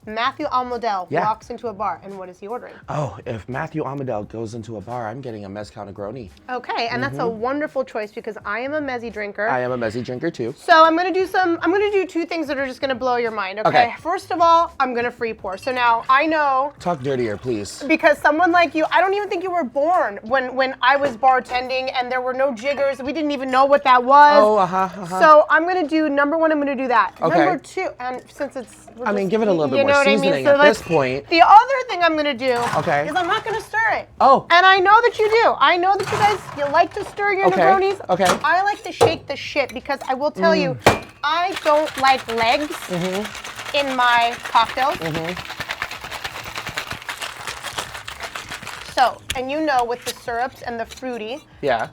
Matthew Almodiel walks into a bar, and what is he ordering? Oh, if Matthew Almodiel goes into a bar, I'm getting a mezcal Negroni. Okay, and that's a wonderful choice because I am a mezzy drinker. I am a mezzy drinker too. So I'm gonna do two things that are just gonna blow your mind, okay? First of all, I'm gonna free pour. So now I know. Talk dirtier, please. Because someone like you, I don't even think you were born when I was bartending and there were no jiggers. We didn't even know what that was. Oh, So I'm gonna do, number one, I'm gonna do that. Okay. Number two, and since it's, give it a little bit more seasoning at this point. The other thing I'm gonna do is I'm not gonna stir it. Oh. And I know that you do. I know that you guys, you like to stir your Negronis. Okay. I like to shake the shit because I will tell you, I don't like legs in my cocktails. So, and you know with the syrups and the fruity. Yeah.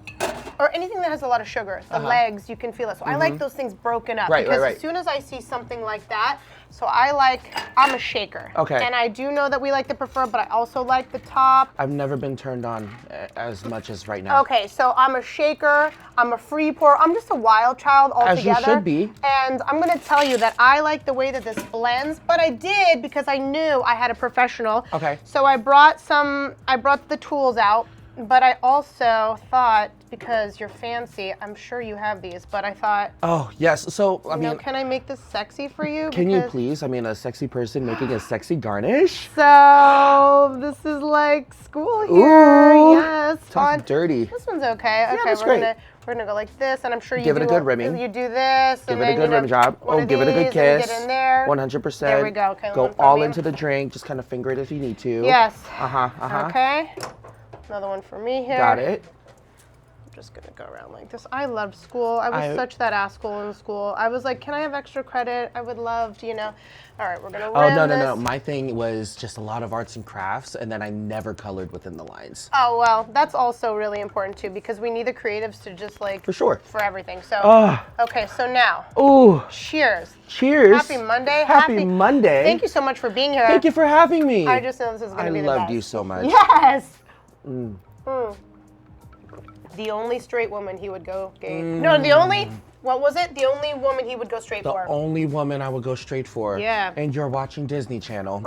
Or anything that has a lot of sugar, the legs, you can feel it. So I like those things broken up. Because as soon as I see something like that, so I'm a shaker. Okay. And I do know that we like to prefer, but I also like the top. I've never been turned on as much as right now. Okay, so I'm a shaker, I'm a free pour, I'm just a wild child altogether. As you should be. And I'm gonna tell you that I like the way that this blends, but I did because I knew I had a professional. Okay. So I brought the tools out, but I also thought, because you're fancy, I'm sure you have these, but I thought. Oh, yes, so, I mean. Can I make this sexy for you? Can you please? I mean, a sexy person making a sexy garnish? So, this is like school here. Ooh, yes. talk dirty. This one's okay. Yeah, Okay, that's we're gonna go like this, and I'm sure you give it a good rimming. You do this, give and it then a good rim job. Oh, give it a good kiss. Get in there. 100%. There we go. Okay, go all into the drink. Just kind of finger it if you need to. Yes. Okay. Another one for me here. Got it. I'm just gonna go around like this. I loved school. I was such that asshole in school. I was like, can I have extra credit? I would love to, All right, we're gonna rim no. My thing was just a lot of arts and crafts, and then I never colored within the lines. Oh, well, that's also really important too, because we need the creatives to just like. For sure. For everything. So, okay, so now. Ooh. Cheers. Cheers. Happy Monday. Happy Monday. Thank you so much for being here. Thank you for having me. I just know this is gonna be the best. I loved you so much. Yes. The only straight woman he would go gay. No, what was it? The only woman he would go straight for. The only woman I would go straight for. Yeah. And you're watching Disney Channel.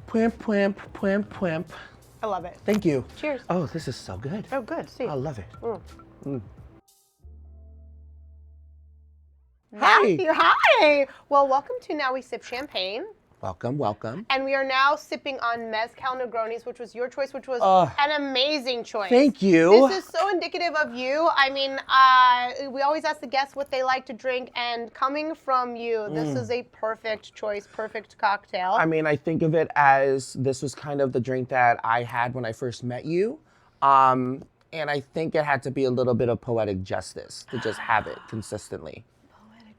Pwimp, pwimp, pwimp, pwimp. I love it. Thank you. Cheers. Oh, this is so good. Oh, good. See. I love it. Hi. Well, welcome to Now We Sip Champagne. Welcome. And we are now sipping on Mezcal Negronis, which was your choice, which was an amazing choice. Thank you. This is so indicative of you. I mean, we always ask the guests what they like to drink, and coming from you, this is a perfect choice, perfect cocktail. I mean, I think of it as this was kind of the drink that I had when I first met you. And I think it had to be a little bit of poetic justice to just have it consistently.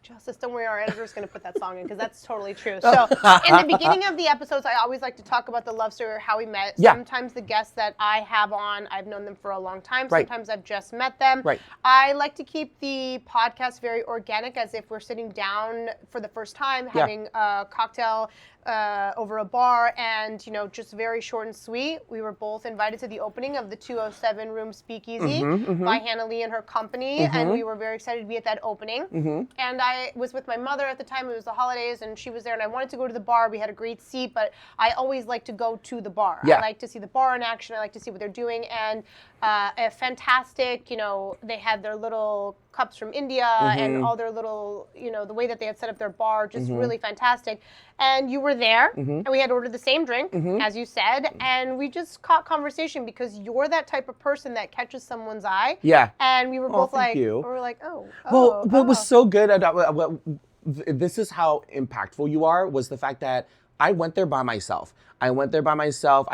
Justice, don't worry, our editor's going to put that song in because that's totally true. So, in the beginning of the episodes, I always like to talk about the love story or how we met. Yeah. Sometimes the guests that I have on, I've known them for a long time. Right. Sometimes I've just met them. Right. I like to keep the podcast very organic, as if we're sitting down for the first time, having a cocktail over a bar, and just very short and sweet. We were both invited to the opening of the 207 Room Speakeasy by Hannah Lee and her company, and we were very excited to be at that opening. And I was with my mother at the time. It was the holidays, and she was there, and I wanted to go to the bar. We had a great seat, but I always like to go to the bar. Yeah. I like to see the bar in action. I like to see what they're doing, and a fantastic, they had their little cups from India and all their little, the way that they had set up their bar, just really fantastic. And you were there, and we had ordered the same drink, as you said, and we just caught conversation because you're that type of person that catches someone's eye. Yeah. And we were both thank you. we were like, What was so good about this is how impactful you are, was the fact that I went there by myself. I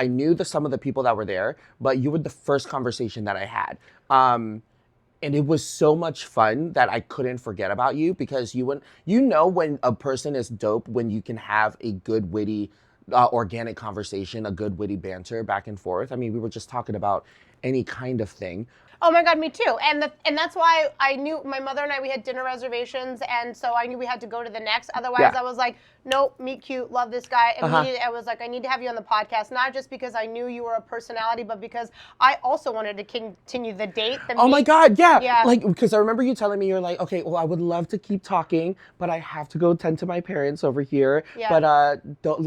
knew some of the people that were there, but you were the first conversation that I had. And it was so much fun that I couldn't forget about you, because when a person is dope when you can have a good, witty, organic conversation, a good, witty banter back and forth. I mean, we were just talking about any kind of thing. Oh my God, me too. And that's why I knew my mother and I, we had dinner reservations, and so I knew we had to go to the next. Otherwise, I was like, nope, meet cute, love this guy. Immediately, I was like, I need to have you on the podcast, not just because I knew you were a personality, but because I also wanted to continue the date. Oh my God, yeah. Yeah. Like, because I remember you telling me, you're like, okay, well, I would love to keep talking, but I have to go tend to my parents over here. Yeah. But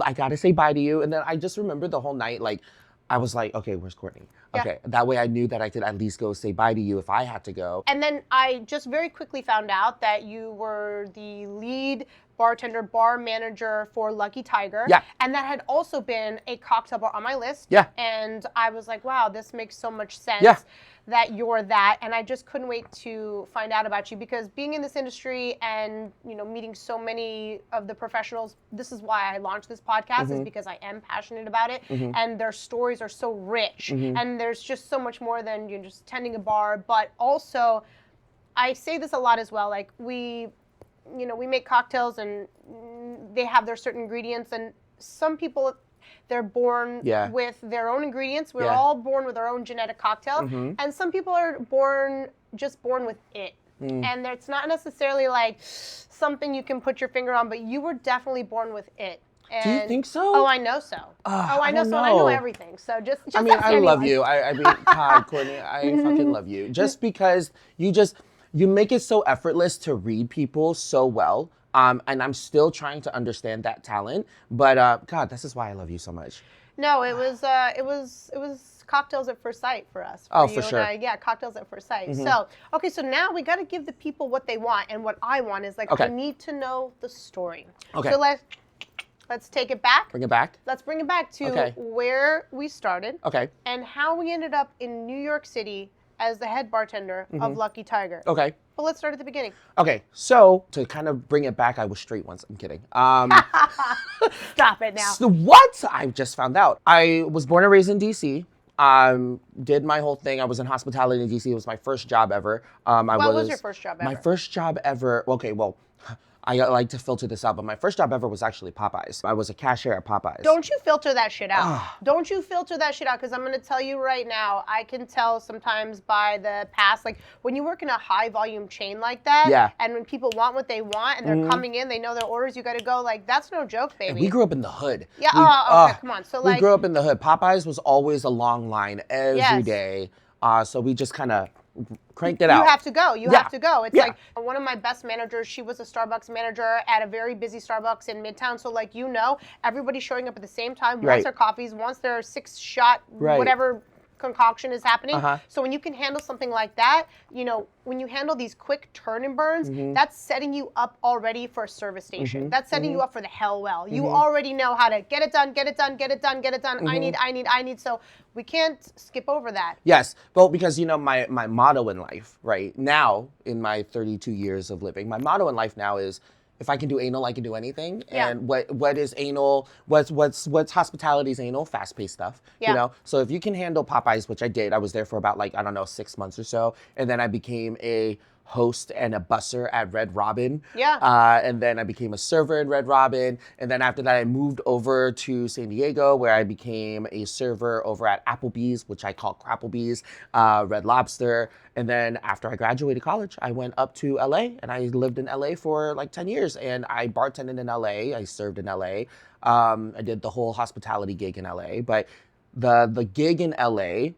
I gotta say bye to you. And then I just remember the whole night, like, I was like, okay, where's Cortney? Yeah. Okay, that way I knew that I could at least go say bye to you if I had to go. And then I just very quickly found out that you were the lead bartender, bar manager for Lucky Tiger. Yeah. And that had also been a cocktail bar on my list. Yeah. And I was like, wow, this makes so much sense. Yeah. That you're that, and I just couldn't wait to find out about you, because being in this industry and meeting so many of the professionals, this is why I launched this podcast, is because I am passionate about it, and their stories are so rich, and there's just so much more than just tending a bar. But also, I say this a lot as well, like we make cocktails and they have their certain ingredients, and some people, they're born with their own ingredients. We're all born with our own genetic cocktail. And some people are born with it. And it's not necessarily like something you can put your finger on, but you were definitely born with it. And, do you think so? Oh, I know so. I know so. And I know everything. So just I mean, I love you. anyone. I mean, God, Cortney, I fucking love you. Just because you make it so effortless to read people so well. And I'm still trying to understand that talent, but God, this is why I love you so much. No, it was cocktails at first sight for us. Oh, for sure. Yeah, cocktails at first sight. So, okay, so now we got to give the people what they want, and what I want is I need to know the story. Okay. So let's take it back. Bring it back. Let's bring it back to where we started. Okay. And how we ended up in New York City as the head bartender of Lucky Tiger. Okay. But let's start at the beginning. Okay, so to kind of bring it back, I was straight once. I'm kidding. Stop it now. So what? I just found out. I was born and raised in D.C. Did my whole thing. I was in hospitality in D.C. It was my first job ever. What was your first job ever? My first job ever. Okay, well, I like to filter this out, but my first job ever was actually Popeyes. I was a cashier at Popeyes. Don't you filter that shit out. Don't you filter that shit out, because I'm going to tell you right now, I can tell sometimes by the past, like when you work in a high volume chain like that, and when people want what they want and they're coming in, they know their orders, you got to go, like, that's no joke, baby. And we grew up in the hood. Yeah, okay, come on. So we grew up in the hood. Popeyes was always a long line every day. So we just kind of cranked it out. You have to go. You have to go. It's like one of my best managers, she was a Starbucks manager at a very busy Starbucks in Midtown. So like, everybody's showing up at the same time, wants their coffees, wants their 6-shot, whatever concoction is happening. So when you can handle something like that, when you handle these quick turn and burns, that's setting you up already for a service station. That's setting you up for the hell well. You already know how to get it done, get it done, get it done, get it done. I need. So we can't skip over that. Yes, well, because my motto in life, right now, in my 32 years of living, my motto in life now is, if I can do anal, I can do anything. And what is anal? What's hospitality's anal? Fast-paced stuff. So if you can handle Popeyes, which I did, I was there for about 6 months or so, and then I became a host and a busser at Red Robin. And then I became a server in Red Robin. And then after that, I moved over to San Diego, where I became a server over at Applebee's, which I call Crapplebee's, Red Lobster. And then after I graduated college, I went up to LA, and I lived in LA for 10 years. And I bartended in LA. I served in LA. I did the whole hospitality gig in LA. But the gig in LA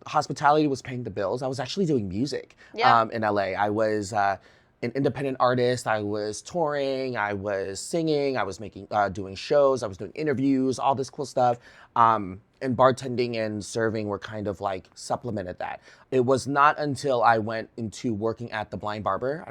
hospitality was paying the bills. I was actually doing music in LA. I was an independent artist. I was touring. I was singing. I was doing shows. I was doing interviews, all this cool stuff. And bartending and serving were kind of supplemented that. It was not until I went into working at the Blind Barber.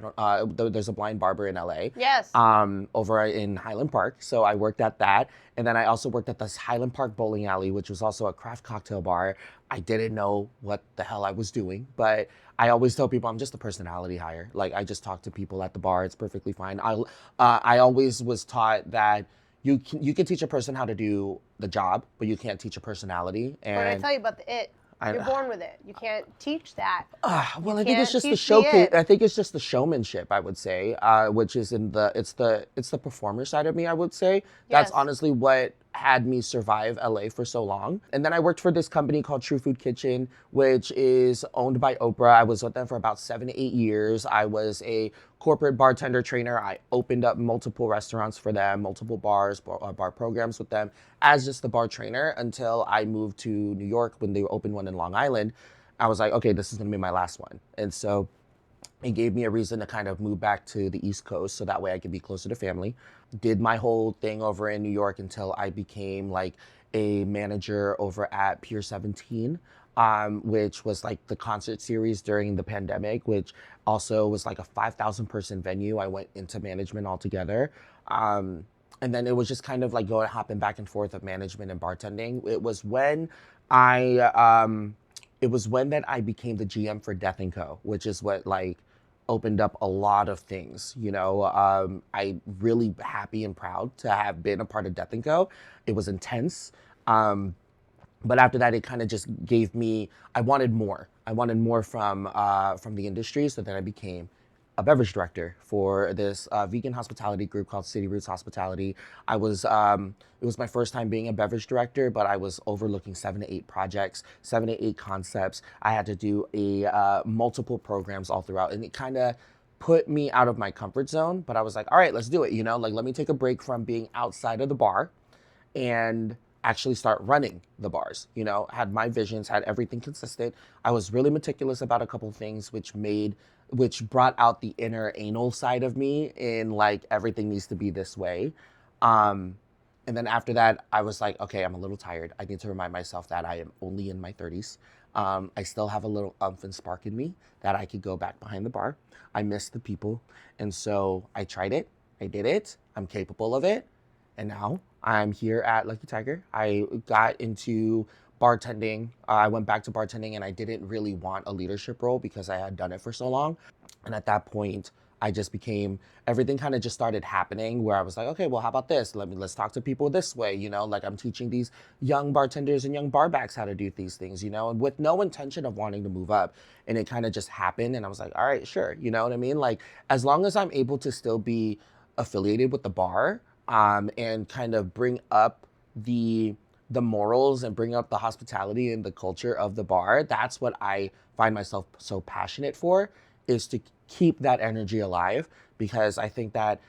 There's a Blind Barber in LA. Yes. Over in Highland Park. So I worked at that. And then I also worked at this Highland Park bowling alley, which was also a craft cocktail bar. I didn't know what the hell I was doing, but I always tell people I'm just a personality hire. I just talk to people at the bar. It's perfectly fine. I always was taught that you can teach a person how to do the job, but you can't teach a personality. And what did I tell you about the it? You're born with it. You can't teach that. Well, I think it's just the showcase. I think it's just the showmanship, I would say, which is it's the performer side of me, I would say. That's honestly what had me survive LA for so long. And then I worked for this company called True Food Kitchen, which is owned by Oprah. I was with them for about 7 to 8 years. I was a corporate bartender trainer. I opened up multiple restaurants for them, multiple bars, bar programs with them as just the bar trainer until I moved to New York when they opened one in Long Island. I was like, okay, this is gonna be my last one. And so it gave me a reason to kind of move back to the East Coast so that way I could be closer to family. Did my whole thing over in New York until I became like a manager over at Pier 17, which was like the concert series during the pandemic, which also was like a 5,000 person venue. I went into management altogether. And then it was just kind of like hopping back and forth of management and bartending. It was when that I became the GM for Death & Co., which is what like opened up a lot of things, you know. I'm really happy and proud to have been a part of Death & Co. It was intense. But after that, it kind of just gave me, I wanted more. I wanted more from the industry, so then I became a beverage director for this vegan hospitality group called City Roots Hospitality. It was my first time being a beverage director, but I was overlooking 7 to 8 projects, 7 to 8 concepts. I had to do multiple programs all throughout, and it kind of put me out of my comfort zone. But I was like, all right, let's do it. You know, like let me take a break from being outside of the bar and actually start running the bars. You know, had my visions, had everything consistent. I was really meticulous about a couple of things, which brought out the inner anal side of me in like everything needs to be this way. And then after that, I was like, okay, I'm a little tired. I need to remind myself that I am only in my 30s. I still have a little umph and spark in me that I could go back behind the bar. I miss the people. And so I tried it. I did it. I'm capable of it. And now I'm here at Lucky Tiger. I got into bartending. I went back to bartending and I didn't really want a leadership role because I had done it for so long. And at that point, I just became, everything kind of just started happening where I was like, okay, well, how about this? Let's talk to people this way, you know, like I'm teaching these young bartenders and young barbacks how to do these things, you know, and with no intention of wanting to move up. And it kind of just happened. And I was like, all right, sure. You know what I mean? Like, as long as I'm able to still be affiliated with the bar, and kind of bring up the morals and bring up the hospitality and the culture of the bar, that's what I find myself so passionate for, is to keep that energy alive. Because I think that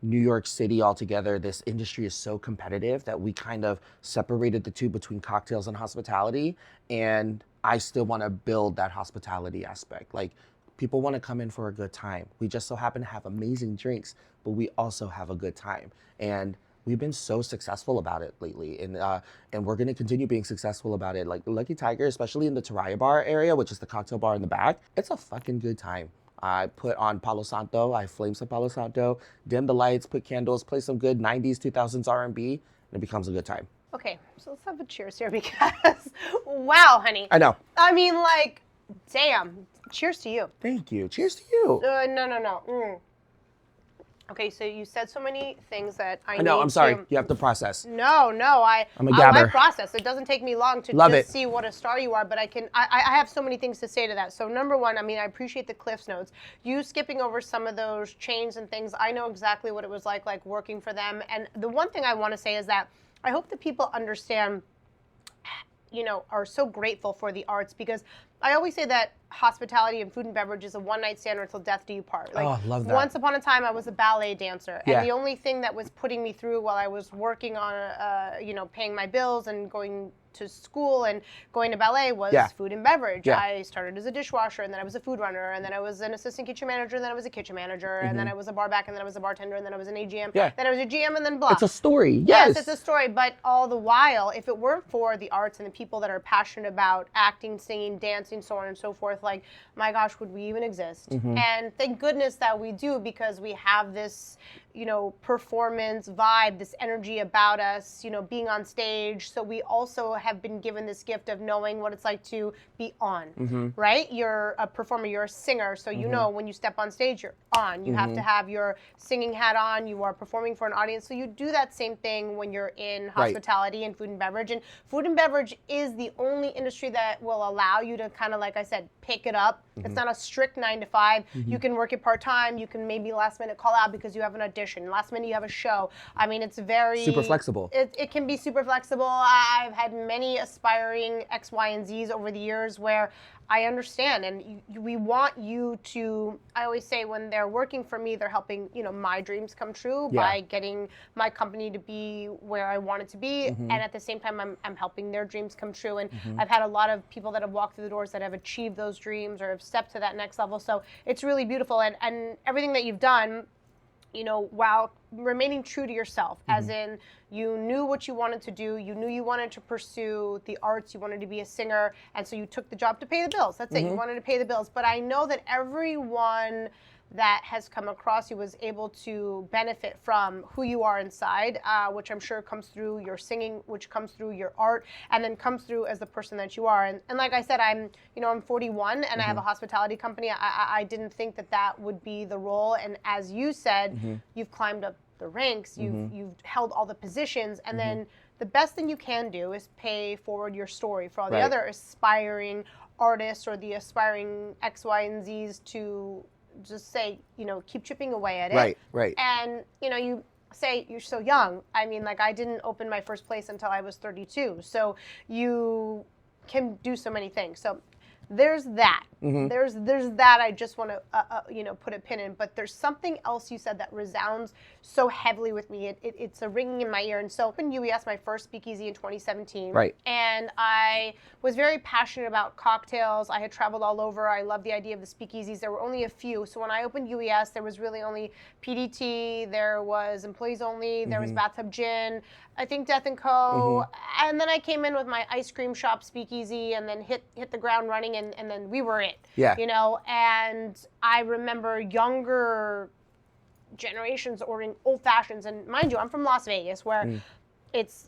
New York City altogether, this industry is so competitive that we kind of separated the two between cocktails and hospitality. And I still want to build that hospitality aspect. Like, people want to come in for a good time. We just so happen to have amazing drinks, but we also have a good time. And we've been so successful about it lately. And we're going to continue being successful about it. Like Lucky Tiger, especially in the Taraya Bar area, which is the cocktail bar in the back, it's a fucking good time. I put on Palo Santo, I flame some Palo Santo, dim the lights, put candles, play some good 90s, 2000s R&B, and it becomes a good time. Okay, so let's have a cheers here because, wow, honey. I know. I mean, like, damn. Cheers to you. Thank you. Cheers to you. No. Okay, so you said so many things that I know. I'm sorry. to... You have to process. No. I'm a gabber. I process. It doesn't take me long to just see what a star you are, but I have so many things to say to that. So number one, I mean, I appreciate the Cliff's Notes. You skipping over some of those chains and things. I know exactly what it was like working for them. And the one thing I want to say is that I hope that people understand, you know, are so grateful for the arts, because I always say that hospitality and food and beverage is a one-night stand or till death do you part. Like, oh, love that. Once upon a time, I was a ballet dancer, Yeah. and the only thing that was putting me through while I was working on, you know, paying my bills and going to school and going to ballet was food and beverage. Yeah. I started as a dishwasher, and then I was a food runner, and then I was an assistant kitchen manager, and then I was a kitchen manager, and then I was a bar back, and then I was a bartender, and then I was an AGM, then I was a GM, and then blah. It's a story. Yes, it's a story, but all the while, if it weren't for the arts and the people that are passionate about acting, singing, dancing, so on and so forth, like, my gosh, would we even exist? And thank goodness that we do, because we have this, you know, performance vibe, this energy about us, you know, being on stage. So we also have been given this gift of knowing what it's like to be on, right? You're a performer, you're a singer, so you know when you step on stage, you're on. You have to have your singing hat on, you are performing for an audience. So you do that same thing when you're in hospitality and food and beverage. And food and beverage is the only industry that will allow you to kind of, like I said, pick it up. It's not a strict 9 to 5. You can work it part-time. You can maybe last minute call out because you have an audition. Last minute you have a show. I mean, it's very... Super flexible. It can be super flexible. I've had many aspiring X, Y, and Zs over the years where I understand, and we want you to, I always say when they're working for me, they're helping, my dreams come true by getting my company to be where I want it to be, and at the same time, I'm helping their dreams come true, and I've had a lot of people that have walked through the doors that have achieved those dreams or have stepped to that next level, so it's really beautiful, and everything that you've done, while remaining true to yourself, as in you knew what you wanted to do, you knew you wanted to pursue the arts, you wanted to be a singer, and so you took the job to pay the bills. That's it, you wanted to pay the bills. But I know that everyone that has come across you was able to benefit from who you are inside, which I'm sure comes through your singing, which comes through your art, and then comes through as the person that you are. And like I said, I'm 41 and I have a hospitality company. I didn't think that would be the role. And as you said, you've climbed up the ranks, you've held all the positions, and then the best thing you can do is pay forward your story for all the other aspiring artists or the aspiring X, Y, and Zs to just say, keep chipping away at it. Right. And, you say you're so young. I mean, I didn't open my first place until I was 32. So you can do so many things. So there's that. There's that. I just want to, put a pin in. But there's something else you said that resounds so heavily with me. It's a ringing in my ear. And so I opened UES, my first speakeasy in 2017. Right. And I was very passionate about cocktails. I had traveled all over. I loved the idea of the speakeasies. There were only a few. So when I opened UES, there was really only PDT. There was employees only. There was Bathtub Gin. I think Death & Co. And then I came in with my ice cream shop speakeasy and then hit the ground running and then we were it. Yeah. And I remember younger generations ordering old fashions. And mind you, I'm from Las Vegas where it's,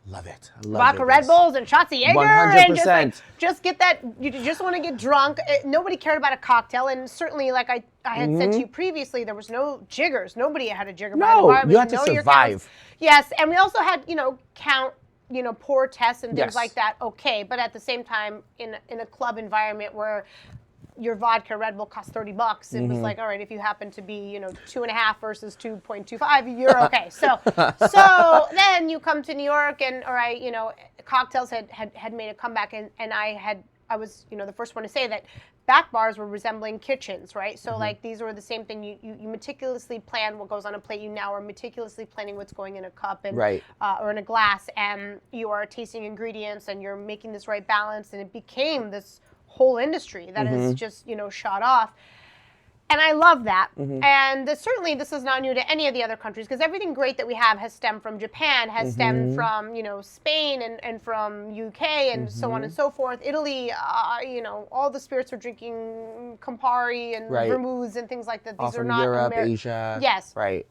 Love it. vodka Red Bulls and shots of Jaeger. 100%. And just get that, you just want to get drunk. Nobody cared about a cocktail. And certainly, like I had said to you previously, there was no jiggers. Nobody had a jigger. No, you had to survive. Yes, and we also had, count, pour tests and things like that. Okay, but at the same time, in a club environment where your vodka Red Bull costs $30, it was like, all right, if you happen to be, 2.5 versus 2.25, you're okay. So then you come to New York cocktails had made a comeback and I was, the first one to say that back bars were resembling kitchens, right? So these were the same thing. You meticulously plan what goes on a plate. You now are meticulously planning what's going in a cup and or in a glass, and you are tasting ingredients and you're making this right balance, and it became this whole industry that is just shot off. And I love that. And certainly this is not new to any of the other countries because everything great that we have has stemmed from Japan, has stemmed from, Spain and from UK and so on and so forth. Italy, all the spirits are drinking Campari and vermouths and things like that. These are not Europe, Asia. Yes. Right.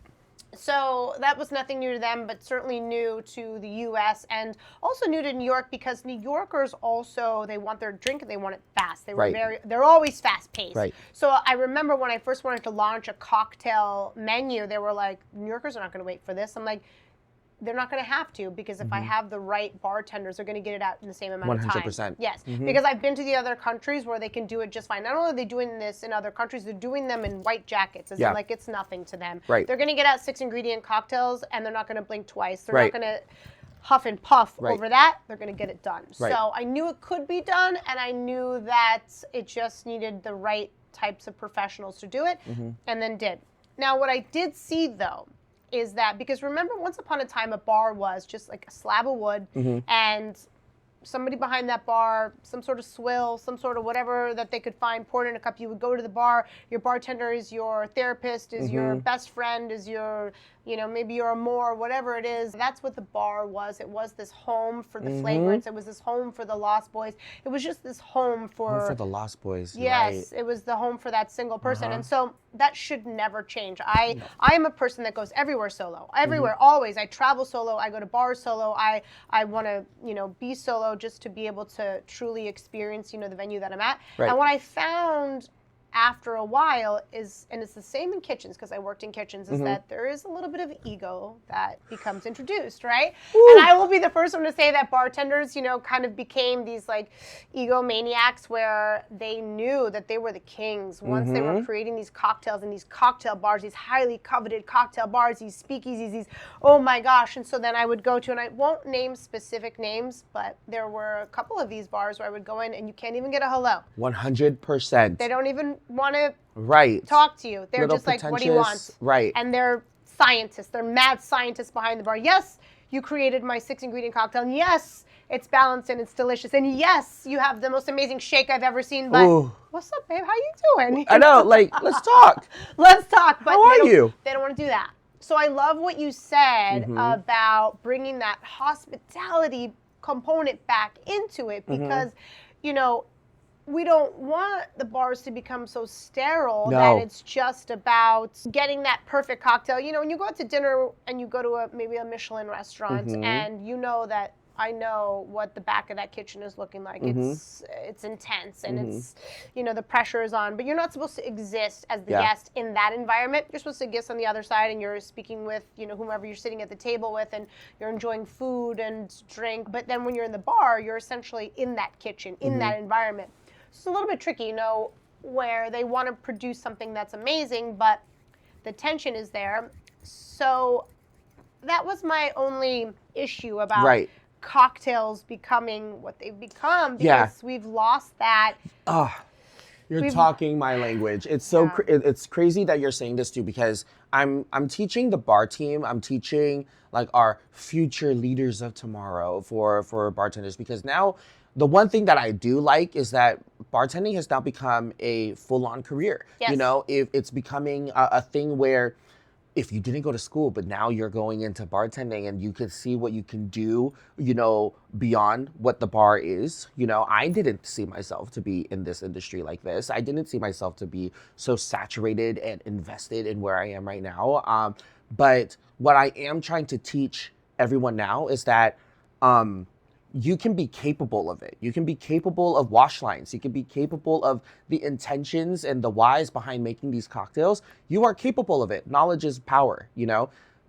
So that was nothing new to them, but certainly new to the U.S. and also new to New York because New Yorkers also, they want their drink and they want it fast. They were they're always fast paced. Right. So I remember when I first wanted to launch a cocktail menu, they were like, New Yorkers are not going to wait for this. I'm like, they're not going to have to because if I have the right bartenders, they're going to get it out in the same amount of time. 100%. Yes, because I've been to the other countries where they can do it just fine. Not only are they doing this in other countries, they're doing them in white jackets. As in, like it's nothing to them. Right. They're going to get out 6 ingredient cocktails and they're not going to blink twice. They're not going to huff and puff over that. They're going to get it done. So I knew it could be done and I knew that it just needed the right types of professionals to do it and then did. Now what I did see though, is that because remember once upon a time a bar was just like a slab of wood and somebody behind that bar, some sort of swill, some sort of whatever that they could find poured in a cup. You would go to the bar, your bartender is your therapist, is your best friend, is your, maybe your amour, whatever it is. That's what the bar was. It was this home for the flagrants. It was this home for the Lost Boys. It was just this home for the Lost Boys. Yes, it was the home for that single person. And so that should never change. I am a person that goes everywhere solo. Everywhere, always. I travel solo. I go to bars solo. I want to, be solo just to be able to truly experience, the venue that I'm at. And what I found after a while and it's the same in kitchens because I worked in kitchens, is that there is a little bit of ego that becomes introduced, right? Woo. And I will be the first one to say that bartenders, kind of became these like egomaniacs where they knew that they were the kings once they were creating these cocktails in these cocktail bars, these highly coveted cocktail bars, these speakeasies, these, oh my gosh. And so then I would go to, and I won't name specific names, but there were a couple of these bars where I would go in and you can't even get a hello. 100%. They don't even want to right. talk to you. They're Little just like, what do you want? Right. And they're scientists. They're mad scientists behind the bar. Yes, you created my 6-ingredient cocktail. And yes, it's balanced and it's delicious. And yes, you have the most amazing shake I've ever seen. But what's up, babe? How you doing? I know. Like, let's talk. Let's talk. But how are you? They don't want to do that. So I love what you said about bringing that hospitality component back into it because, we don't want the bars to become so sterile that it's just about getting that perfect cocktail. When you go out to dinner and you go to maybe a Michelin restaurant and you know that I know what the back of that kitchen is looking like. It's intense and it's, the pressure is on, but you're not supposed to exist as the guest in that environment. You're supposed to exist on the other side and you're speaking with, whomever you're sitting at the table with and you're enjoying food and drink. But then when you're in the bar, you're essentially in that kitchen, in that environment. It's a little bit tricky, where they want to produce something that's amazing, but the tension is there. So that was my only issue about cocktails becoming what they've become because we've lost that. You're talking my language. It's so it's crazy that you're saying this too because I'm teaching the bar team. I'm teaching like our future leaders of tomorrow for bartenders because now the one thing that I do like is that bartending has now become a full-on career. Yes. If it's becoming a thing where if you didn't go to school, but now you're going into bartending and you can see what you can do, beyond what the bar is. I didn't see myself to be in this industry like this. I didn't see myself to be so saturated and invested in where I am right now. But what I am trying to teach everyone now is that you can be capable of it. You can be capable of wash lines. You can be capable of the intentions and the whys behind making these cocktails. You are capable of it. Knowledge is power,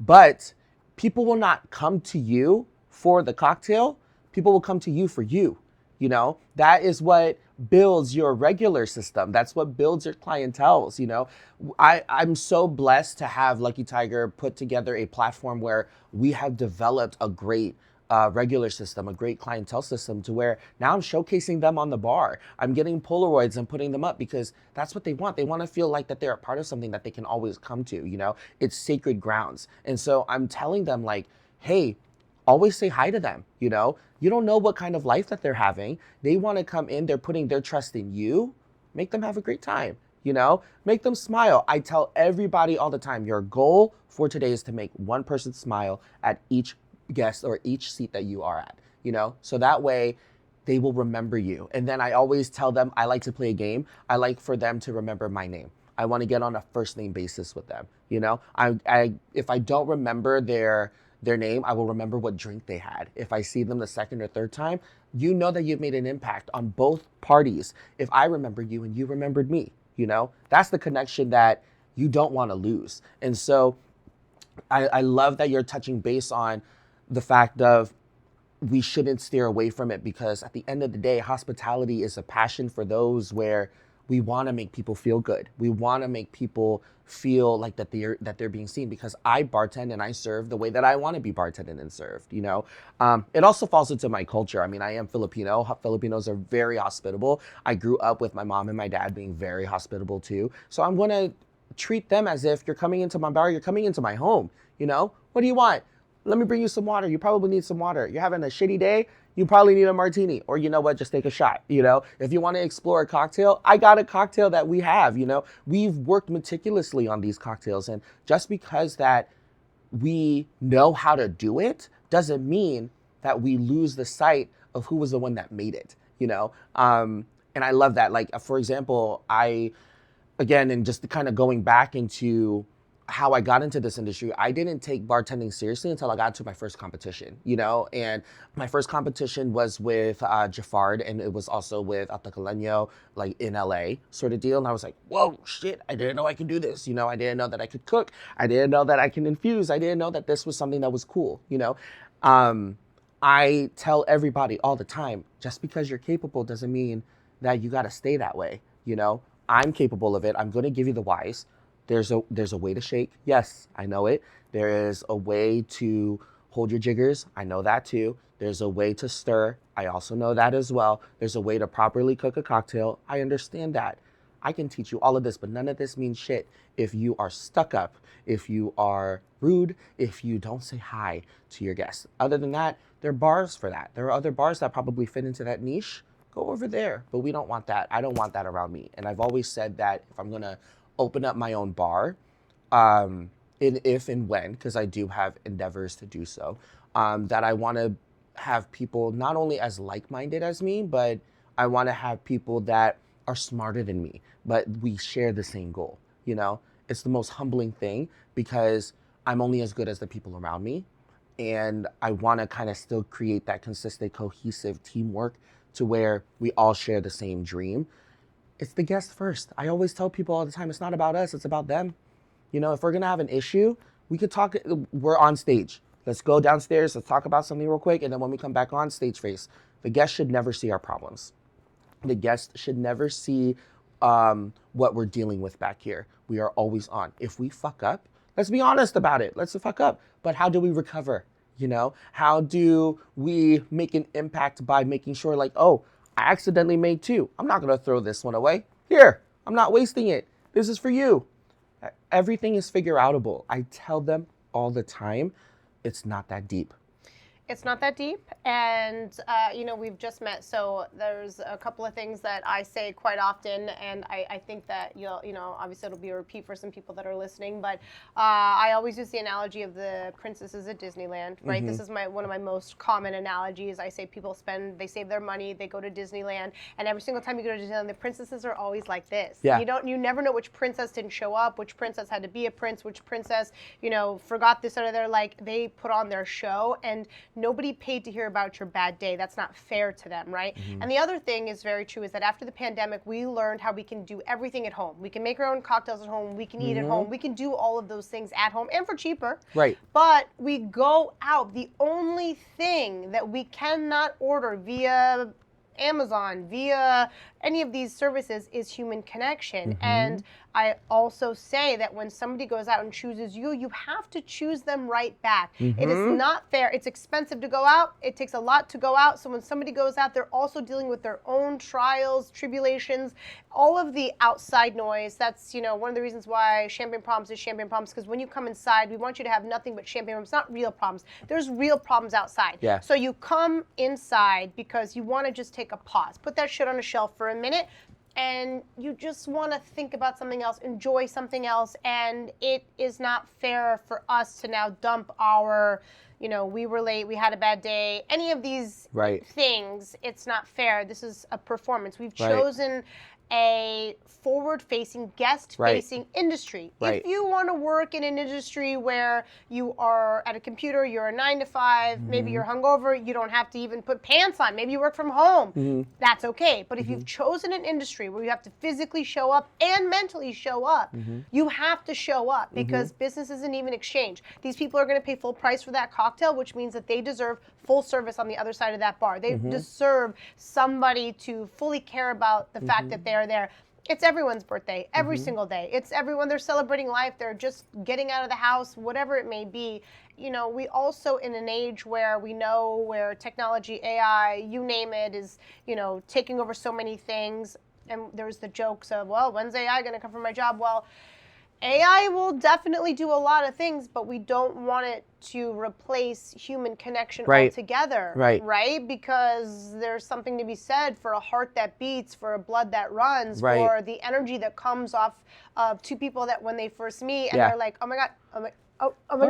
But people will not come to you for the cocktail. People will come to you for you, That is what builds your regular system. That's what builds your clienteles, I'm so blessed to have Lucky Tiger put together a platform where we have developed a great regular system, a great clientele system to where now I'm showcasing them on the bar. I'm getting Polaroids and putting them up because that's what they want. They want to feel like that they're a part of something that they can always come to, It's sacred grounds. And so I'm telling them like, hey, always say hi to them, You don't know what kind of life that they're having. They want to come in, they're putting their trust in you. Make them have a great time, Make them smile. I tell everybody all the time, your goal for today is to make one person smile at each guest or each seat that you are at, so that way they will remember you. And then I always tell them I like to play a game. I like for them to remember my name. I want to get on a first name basis with them. I if I don't remember their name, I will remember what drink they had. If I see them the second or third time, that you've made an impact on both parties. If I remember you and you remembered me, that's the connection that you don't want to lose. And so I love that you're touching base on the fact of we shouldn't steer away from it because at the end of the day, hospitality is a passion for those where we want to make people feel good. We want to make people feel like that they're being seen because I bartend and I serve the way that I want to be bartended and served, It also falls into my culture. I mean, I am Filipino. Filipinos are very hospitable. I grew up with my mom and my dad being very hospitable too. So I'm going to treat them as if you're coming into my bar, you're coming into my home, What do you want? Let me bring you some water. You probably need some water. You're having a shitty day. You probably need a martini or just take a shot. If you want to explore a cocktail, I got a cocktail that we have, we've worked meticulously on these cocktails. And just because that we know how to do it doesn't mean that we lose the sight of who was the one that made it, and I love that. Like, for example, and just kind of going back into how I got into this industry, I didn't take bartending seriously until I got to my first competition, you know? And my first competition was with Jafard, and it was also with Atacaleño, like in LA sort of deal. And I was like, whoa, shit, I didn't know I could do this. You know, I didn't know that I could cook. I didn't know that I can infuse. I didn't know that this was something that was cool, you know? I tell everybody all the time, just because you're capable doesn't mean that you gotta stay that way, you know? I'm capable of it. I'm gonna give you the whys. There's a way to shake. Yes, I know it. There is a way to hold your jiggers. I know that too. There's a way to stir. I also know that as well. There's a way to properly cook a cocktail. I understand that. I can teach you all of this, but none of this means shit if you are stuck up, if you are rude, if you don't say hi to your guests. Other than that, there are bars for that. There are other bars that probably fit into that niche. Go over there, but we don't want that. I don't want that around me. And I've always said that if I'm gonna open up my own bar, if and when, because I do have endeavors to do so, that I want to have people not only as like-minded as me, but I want to have people that are smarter than me, but we share the same goal, you know? It's the most humbling thing because I'm only as good as the people around me, and I want to kind of still create that consistent, cohesive teamwork to where we all share the same dream. It's the guest first. I always tell people all the time, it's not about us, it's about them. You know, if we're gonna have an issue, we could talk, we're on stage. Let's go downstairs, let's talk about something real quick, and then when we come back on stage face, the guest should never see our problems. The guest should never see what we're dealing with back here. We are always on. If we fuck up, let's be honest about it. Let's fuck up. But how do we recover? You know, how do we make an impact by making sure like, oh, I accidentally made 2. I'm not gonna throw this one away. Here, I'm not wasting it. This is for you. Everything is figure outable. I tell them all the time, it's not that deep. It's not that deep, and you know, we've just met, so there's a couple of things that I say quite often, and I think that you know, obviously it'll be a repeat for some people that are listening, but I always use the analogy of the princesses at Disneyland, right? This is one of my most common analogies. I say people they save their money, they go to Disneyland, and every single time you go to Disneyland, the princesses are always like this. Yeah. You never know which princess didn't show up, which princess had to be a prince, which princess, you know, forgot this or that. Like, they put on their show, and nobody paid to hear about your bad day. That's not fair to them, right? And the other thing is very true is that after the pandemic, we learned how we can do everything at home. We can make our own cocktails at home. We can eat at home. We can do all of those things at home and for cheaper. Right. But we go out. The only thing that we cannot order via Amazon, via any of these services is human connection. And I also say that when somebody goes out and chooses you, you have to choose them right back. It is not fair. It's expensive to go out. It takes a lot to go out. So when somebody goes out, they're also dealing with their own trials, tribulations, all of the outside noise. That's, you know, one of the reasons why Champagne Problems is Champagne Problems, because when you come inside, we want you to have nothing but champagne problems, not real problems. There's real problems outside. Yeah. So you come inside because you want to just take a pause, put that shit on a shelf for a minute, and you just want to think about something else, enjoy something else, and it is not fair for us to now dump our, you know, we were late, we had a bad day, any of these things. It's not fair. This is a performance. We've chosen a forward-facing, guest-facing industry. If you want to work in an industry where you are at a computer, you're a 9 to 5, maybe you're hungover, you don't have to even put pants on, maybe you work from home, that's okay. But if you've chosen an industry where you have to physically show up and mentally show up, you have to show up because business isn't even exchange. These people are going to pay full price for that cocktail, which means that they deserve full service on the other side of that bar. They deserve somebody to fully care about the fact that they are there. It's everyone's birthday, every single day. It's everyone, they're celebrating life, they're just getting out of the house, whatever it may be. You know, we also in an age where we know where technology, AI, you name it, is, you know, taking over so many things. And there's the jokes of, well, when's AI gonna come for my job? Well, AI will definitely do a lot of things, but we don't want it to replace human connection altogether, right? Because there's something to be said for a heart that beats, for a blood that runs, for the energy that comes off of two people that when they first meet and they're like, oh my God, oh my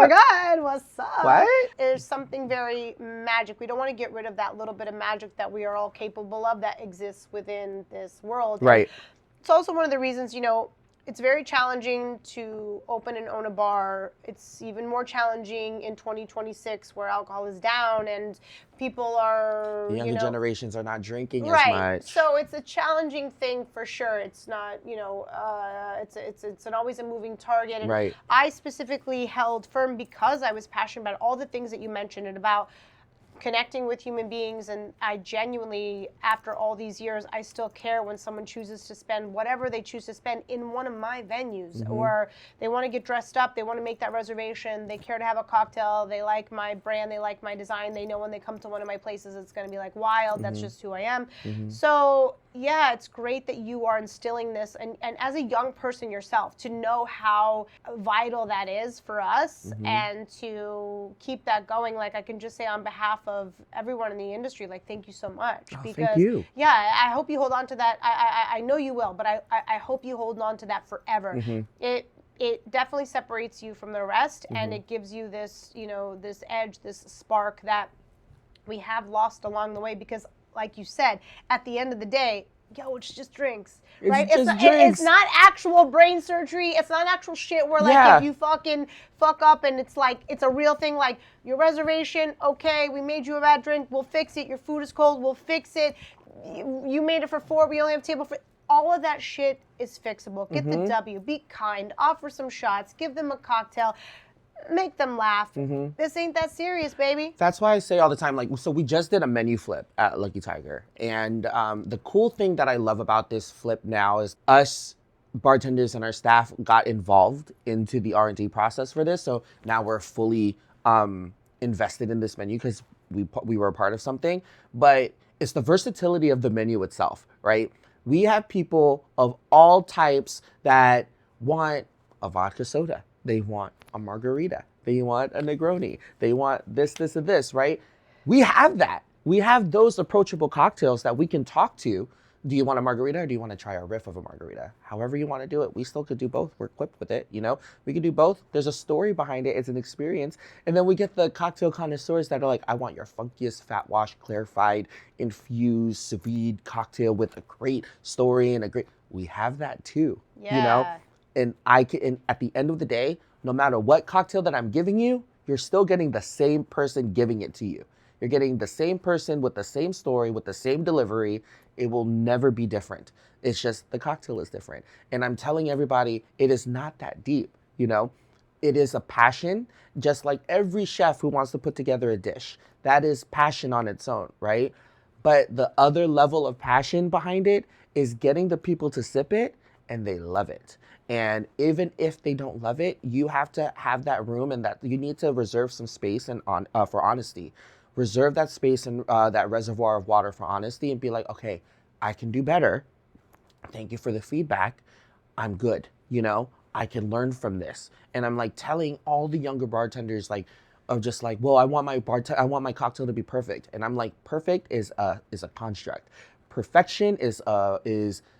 God, what's up? What? There's something very magic. We don't want to get rid of that little bit of magic that we are all capable of that exists within this world. Right. And it's also one of the reasons, you know, it's very challenging to open and own a bar. It's even more challenging in 2026 where alcohol is down and people are, The younger generations are not drinking as right. much. So it's a challenging thing for sure. It's not, it's always a moving target. And Right. I specifically held firm because I was passionate about all the things that you mentioned and about connecting with human beings, and I genuinely, after all these years, I still care when someone chooses to spend whatever they choose to spend in one of my venues, or they want to get dressed up, they want to make that reservation, they care to have a cocktail, they like my brand, they like my design, they know when they come to one of my places it's going to be like wild, that's just who I am. So yeah, it's great that you are instilling this, and as a young person yourself, to know how vital that is for us, and to keep that going. Like, I can just say on behalf of everyone in the industry, like, thank you so much. Because, thank you. Yeah, I hope you hold on to that. I know you will, but I hope you hold on to that forever. It definitely separates you from the rest, and it gives you this, this edge, this spark that we have lost along the way, because like you said, at the end of the day, it's just drinks, right? It's not actual brain surgery. It's not actual shit where, like, if you fucking fuck up and it's like, it's a real thing, like, your reservation, okay, we made you a bad drink, we'll fix it. Your food is cold, we'll fix it. You made it for 4, we only have a table for... All of that shit is fixable. Get the W, be kind, offer some shots, give them a cocktail, make them laugh. This ain't that serious, baby. That's why I say all the time, like, so we just did a menu flip at Lucky Tiger. And the cool thing that I love about this flip now is us bartenders and our staff got involved into the R&D process for this. So now we're fully invested in this menu because we were a part of something. But it's the versatility of the menu itself, right? We have people of all types that want a vodka soda. They want a margarita. They want a Negroni. They want this, and this, right? We have that. We have those approachable cocktails that we can talk to. Do you want a margarita, or do you want to try a riff of a margarita? However you want to do it, we still could do both. We're equipped with it, We can do both. There's a story behind it. It's an experience. And then we get the cocktail connoisseurs that are like, I want your funkiest, fat wash, clarified, infused, sous vide cocktail with a great story and we have that too, And and at the end of the day, no matter what cocktail that I'm giving you, you're still getting the same person giving it to you. You're getting the same person with the same story, with the same delivery. It will never be different. It's just the cocktail is different. And I'm telling everybody, it is not that deep, It is a passion, just like every chef who wants to put together a dish. That is passion on its own, right? But the other level of passion behind it is getting the people to sip it and they love it. And even if they don't love it, you have to have that room, and that you need to reserve some space and for honesty. Reserve that space and that reservoir of water for honesty, and be like, okay, I can do better. Thank you for the feedback. I'm good. I can learn from this. And I'm like telling all the younger bartenders, like, of just like, well, I want my cocktail to be perfect. And I'm like, perfect is a construct. Perfection is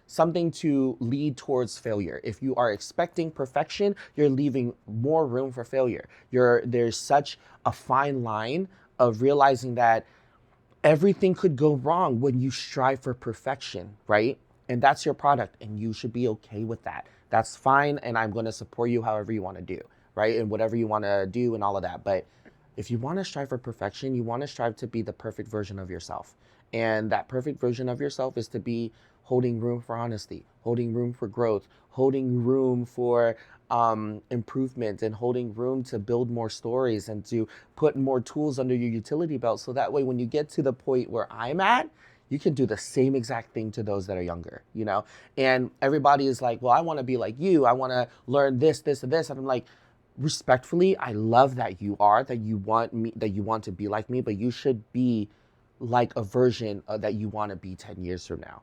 something to lead towards failure. If you are expecting perfection, you're leaving more room for failure. There's such a fine line of realizing that everything could go wrong when you strive for perfection, right? And that's your product, and you should be okay with that. That's fine, and I'm going to support you however you want to do, right? And whatever you want to do and all of that. But if you want to strive for perfection, you want to strive to be the perfect version of yourself. And that perfect version of yourself is to be holding room for honesty, holding room for growth, holding room for improvement, and holding room to build more stories and to put more tools under your utility belt. So that way, when you get to the point where I'm at, you can do the same exact thing to those that are younger, And everybody is like, well, I want to be like you. I want to learn this, this, and this. And I'm like, respectfully, I love that you want to be like me, but you should be like a version that you want to be 10 years from now,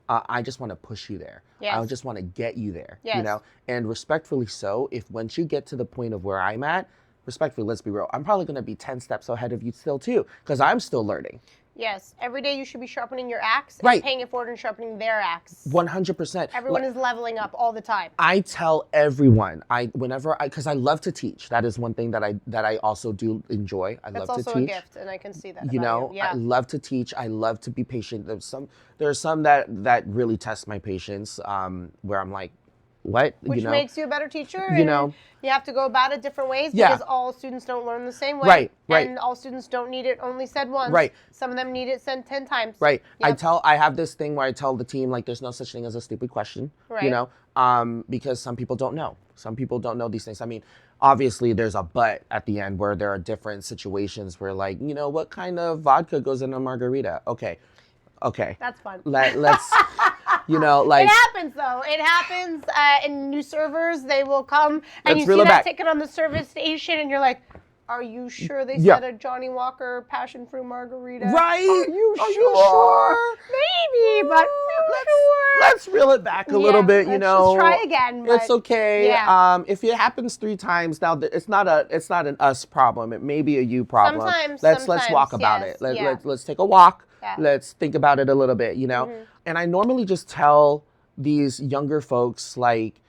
I just want to push you there. Yes. I just want to get you there, Yes. And respectfully so, if once you get to the point of where I'm at, respectfully, let's be real, I'm probably going to be 10 steps ahead of you still too, because I'm still learning. Yes. Every day you should be sharpening your axe Right. and paying it forward and sharpening their axe. 100%. Everyone is leveling up all the time. I tell everyone, because I love to teach. That is one thing that I also do enjoy. I love to teach. That's also a gift, and I can see that about you. Yeah. I love to teach. I love to be patient. There are some that really test my patience, where I'm like, what? Which makes you a better teacher. You know. You have to go about it different ways Yeah. because all students don't learn the same way. Right. And all students don't need it only said once. Right. Some of them need it said 10 times. Right. Yep. I have this thing where I tell the team, like, there's no such thing as a stupid question, you know, because some people don't know. Some people don't know these things. I mean, obviously there's a but at the end where there are different situations where, like, you know, what kind of vodka goes in a margarita? Okay. That's fun. Let's, you know, like. It happens, though. It happens in new servers. They will come and you see that ticket on the service station and you're like, are you sure they said a Johnny Walker passion fruit margarita? Right. Are you sure? Maybe, but let's reel it back a little bit, you know. Let's just try again. It's okay. Yeah. If it happens 3 times now, it's not an us problem. It may be a you problem. Let's walk about it. Let's take a walk. Yeah. Let's think about it a little bit, you know. And I normally just tell these younger folks, like,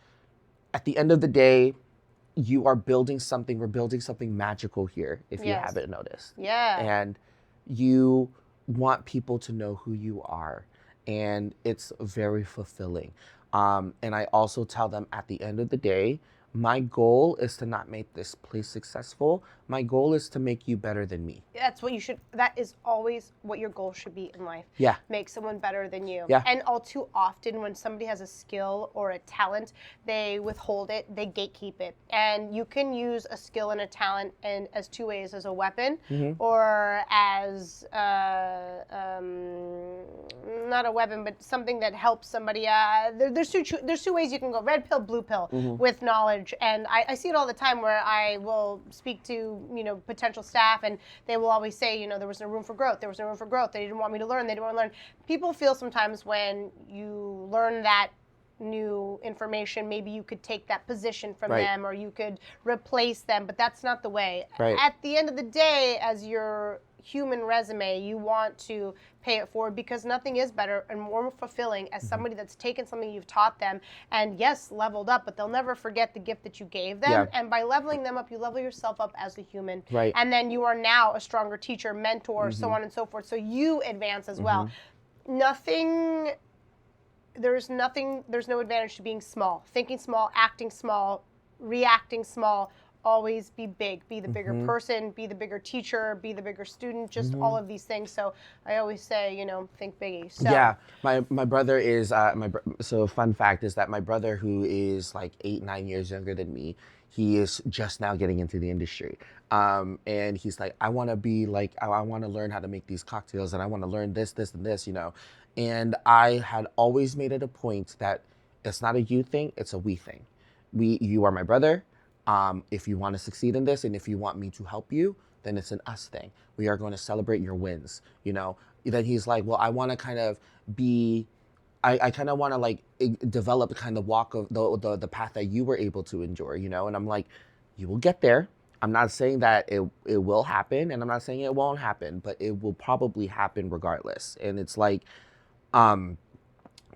at the end of the day, you are building something. We're building something magical here, if you haven't noticed. Yeah. And you want people to know who you are. And it's very fulfilling. And I also tell them at the end of the day, my goal is to not make this place successful. My goal is to make you better than me. That's what you should, that is always what your goal should be in life. Yeah. Make someone better than you. Yeah. And all too often when somebody has a skill or a talent, they withhold it, they gatekeep it. And you can use a skill and a talent in as 2 ways, as a weapon or as, not a weapon, but something that helps somebody. There's two ways you can go, red pill, blue pill, with knowledge. And I see it all the time where I will speak to, you know, potential staff and they will always say, you know, there was no room for growth. There was no room for growth. They didn't want me to learn. They didn't want to learn. People feel sometimes when you learn that new information, maybe you could take that position from them or you could replace them, but that's not the way. At the end of the day, as your human resume, you want to pay it forward because nothing is better and more fulfilling as somebody that's taken something you've taught them and yes, leveled up, but they'll never forget the gift that you gave them. Yeah. And by leveling them up, you level yourself up as a human. Right. And then you are now a stronger teacher, mentor, so on and so forth. So you advance as well. There's no advantage to being small, thinking small, acting small, reacting small. Always be big, be the bigger person, be the bigger teacher, be the bigger student, just all of these things. So I always say, you know, think biggie. So. Yeah, my brother is, so fun fact is that my brother, who is like 8-9 years younger than me, he is just now getting into the industry. And he's like, I want to be like, I want to learn how to make these cocktails and I want to learn this, and this, you know. And I had always made it a point that it's not a you thing, it's a we thing. You are my brother. If you want to succeed in this and if you want me to help you, then it's an us thing. We are going to celebrate your wins, you know. Then he's like, well, I want to kind of be, I kind of want to like develop kind of walk of the path that you were able to endure, you know. And I'm like, you will get there. I'm not saying that it will happen and I'm not saying it won't happen, but it will probably happen regardless. And it's like,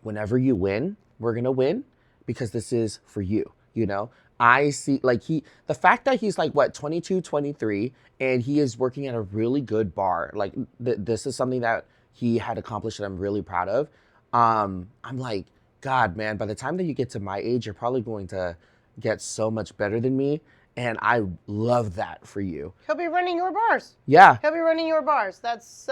whenever you win, we're going to win because this is for you, you know. I see, like, the fact that he's like, what, 22, 23, and he is working at a really good bar. Like, this is something that he had accomplished that I'm really proud of. I'm like, God, man, by the time that you get to my age, you're probably going to get so much better than me. And I love that for you. He'll be running your bars. Yeah. He'll be running your bars. That's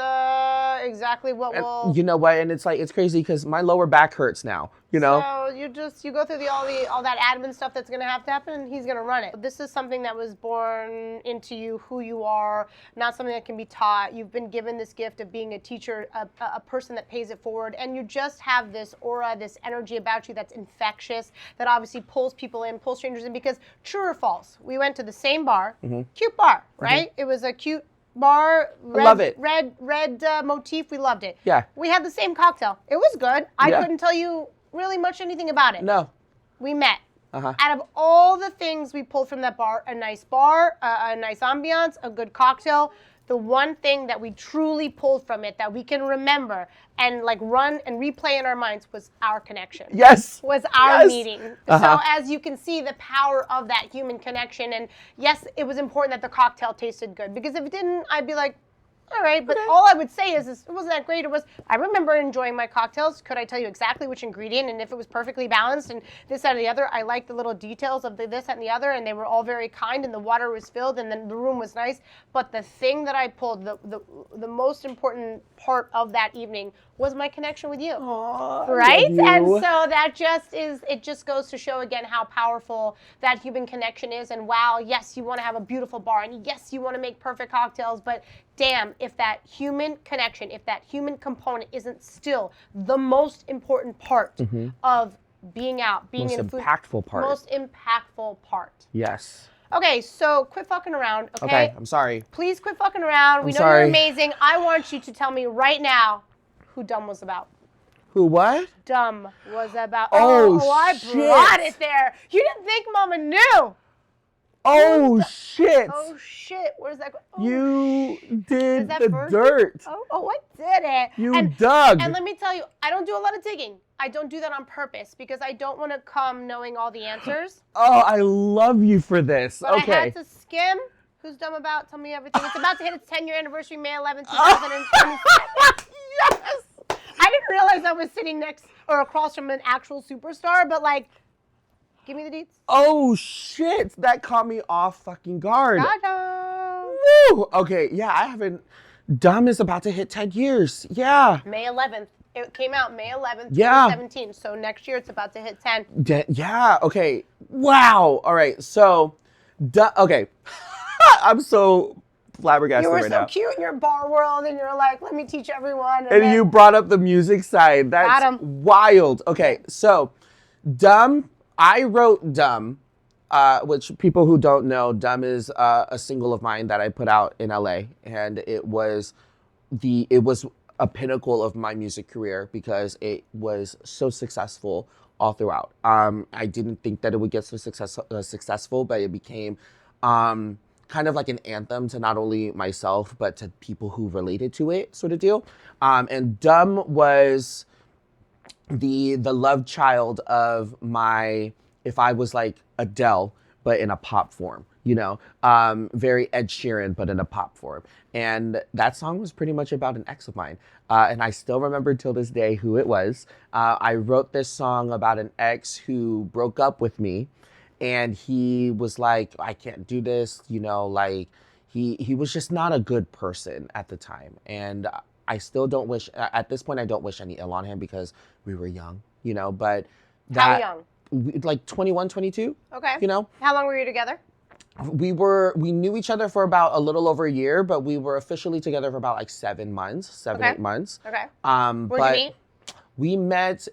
exactly what we'll... You know what? And it's like, it's crazy because my lower back hurts now, you know? So you go through all that admin stuff that's going to have to happen and he's going to run it. This is something that was born into you, who you are, not something that can be taught. You've been given this gift of being a teacher, a person that pays it forward. And you just have this aura, this energy about you that's infectious, that obviously pulls people in, pulls strangers in, because true or false, we went to the same bar, cute bar, right? It was a cute bar, I love it. red motif. We loved it. Yeah. We had the same cocktail. It was good. I couldn't tell you really much anything about it. No. We met. Out of all the things we pulled from that bar, a nice ambiance, a good cocktail, the one thing that we truly pulled from it that we can remember and like run and replay in our minds was our connection. Yes. Was our meeting. So as you can see, the power of that human connection. And yes, it was important that the cocktail tasted good, because if it didn't, I'd be like, All right, but all I would say is it wasn't that great. I remember enjoying my cocktails. Could I tell you exactly which ingredient and if it was perfectly balanced and this, that, and the other? I liked the little details of this, that, and the other, and they were all very kind, and the water was filled, and then the room was nice. But the thing that I pulled, the most important part of that evening was my connection with you. Aww, right? I love you. And so it just goes to show again how powerful that human connection is. And wow, yes, you want to have a beautiful bar, and yes, you want to make perfect cocktails, but damn, if that human connection, if that human component isn't still the most important part of being out, being in food. Most impactful part. Yes. Okay, so quit fucking around, okay? Okay, I'm sorry. Please quit fucking around. We know sorry. you're amazing. I want you to tell me right now who Dumb was about. Who what? Dumb was about. Oh, I shit. brought it there. You didn't think Mama knew. Oh, shit. Oh, shit. Where's that? Oh, you did that the first? dirt. Oh, I did it. You dug. And let me tell you, I don't do a lot of digging. I don't do that on purpose because I don't want to come knowing all the answers. Oh, I love you for this. But okay. I had to skim. Who's Dumb about? Tell me everything. It's about to hit its 10-year anniversary, May 11th, 2027. Yes. I didn't realize I was sitting next or across from an actual superstar, but like, give me the deets. Oh, shit. That caught me off fucking guard. Gotcha. Woo. Okay, yeah, I haven't. Dumb is about to hit 10 years. Yeah. May 11th. It came out May 11th, Yeah. 2017. So next year it's about to hit 10. Yeah, okay. Wow. All right, so, okay. I'm so flabbergasted You were right so now. cute in your bar world, and you're like, let me teach everyone. And then, you brought up the music side. That's Got 'em. wild. Okay, so Dumb, I wrote Dumb, which people who don't know, Dumb is a single of mine that I put out in LA, and it was a pinnacle of my music career because it was so successful all throughout. I didn't think that it would get so successful, but it became kind of like an anthem to not only myself, but to people who related to it, sort of deal. And Dumb was the love child of my, if I was like Adele, but in a pop form, you know, very Ed Sheeran, but in a pop form. And that song was pretty much about an ex of mine. And I still remember till this day who it was. I wrote this song about an ex who broke up with me. And he was like, I can't do this, you know, like he was just not a good person at the time. And I still don't wish, at this point, I don't wish any ill on him because we were young, you know, but that. How young? Like 21, 22. Okay. You know? How long were you together? We knew each other for about a little over a year, but we were officially together for about like 7 months, 8 months. Okay. Where'd you meet? We met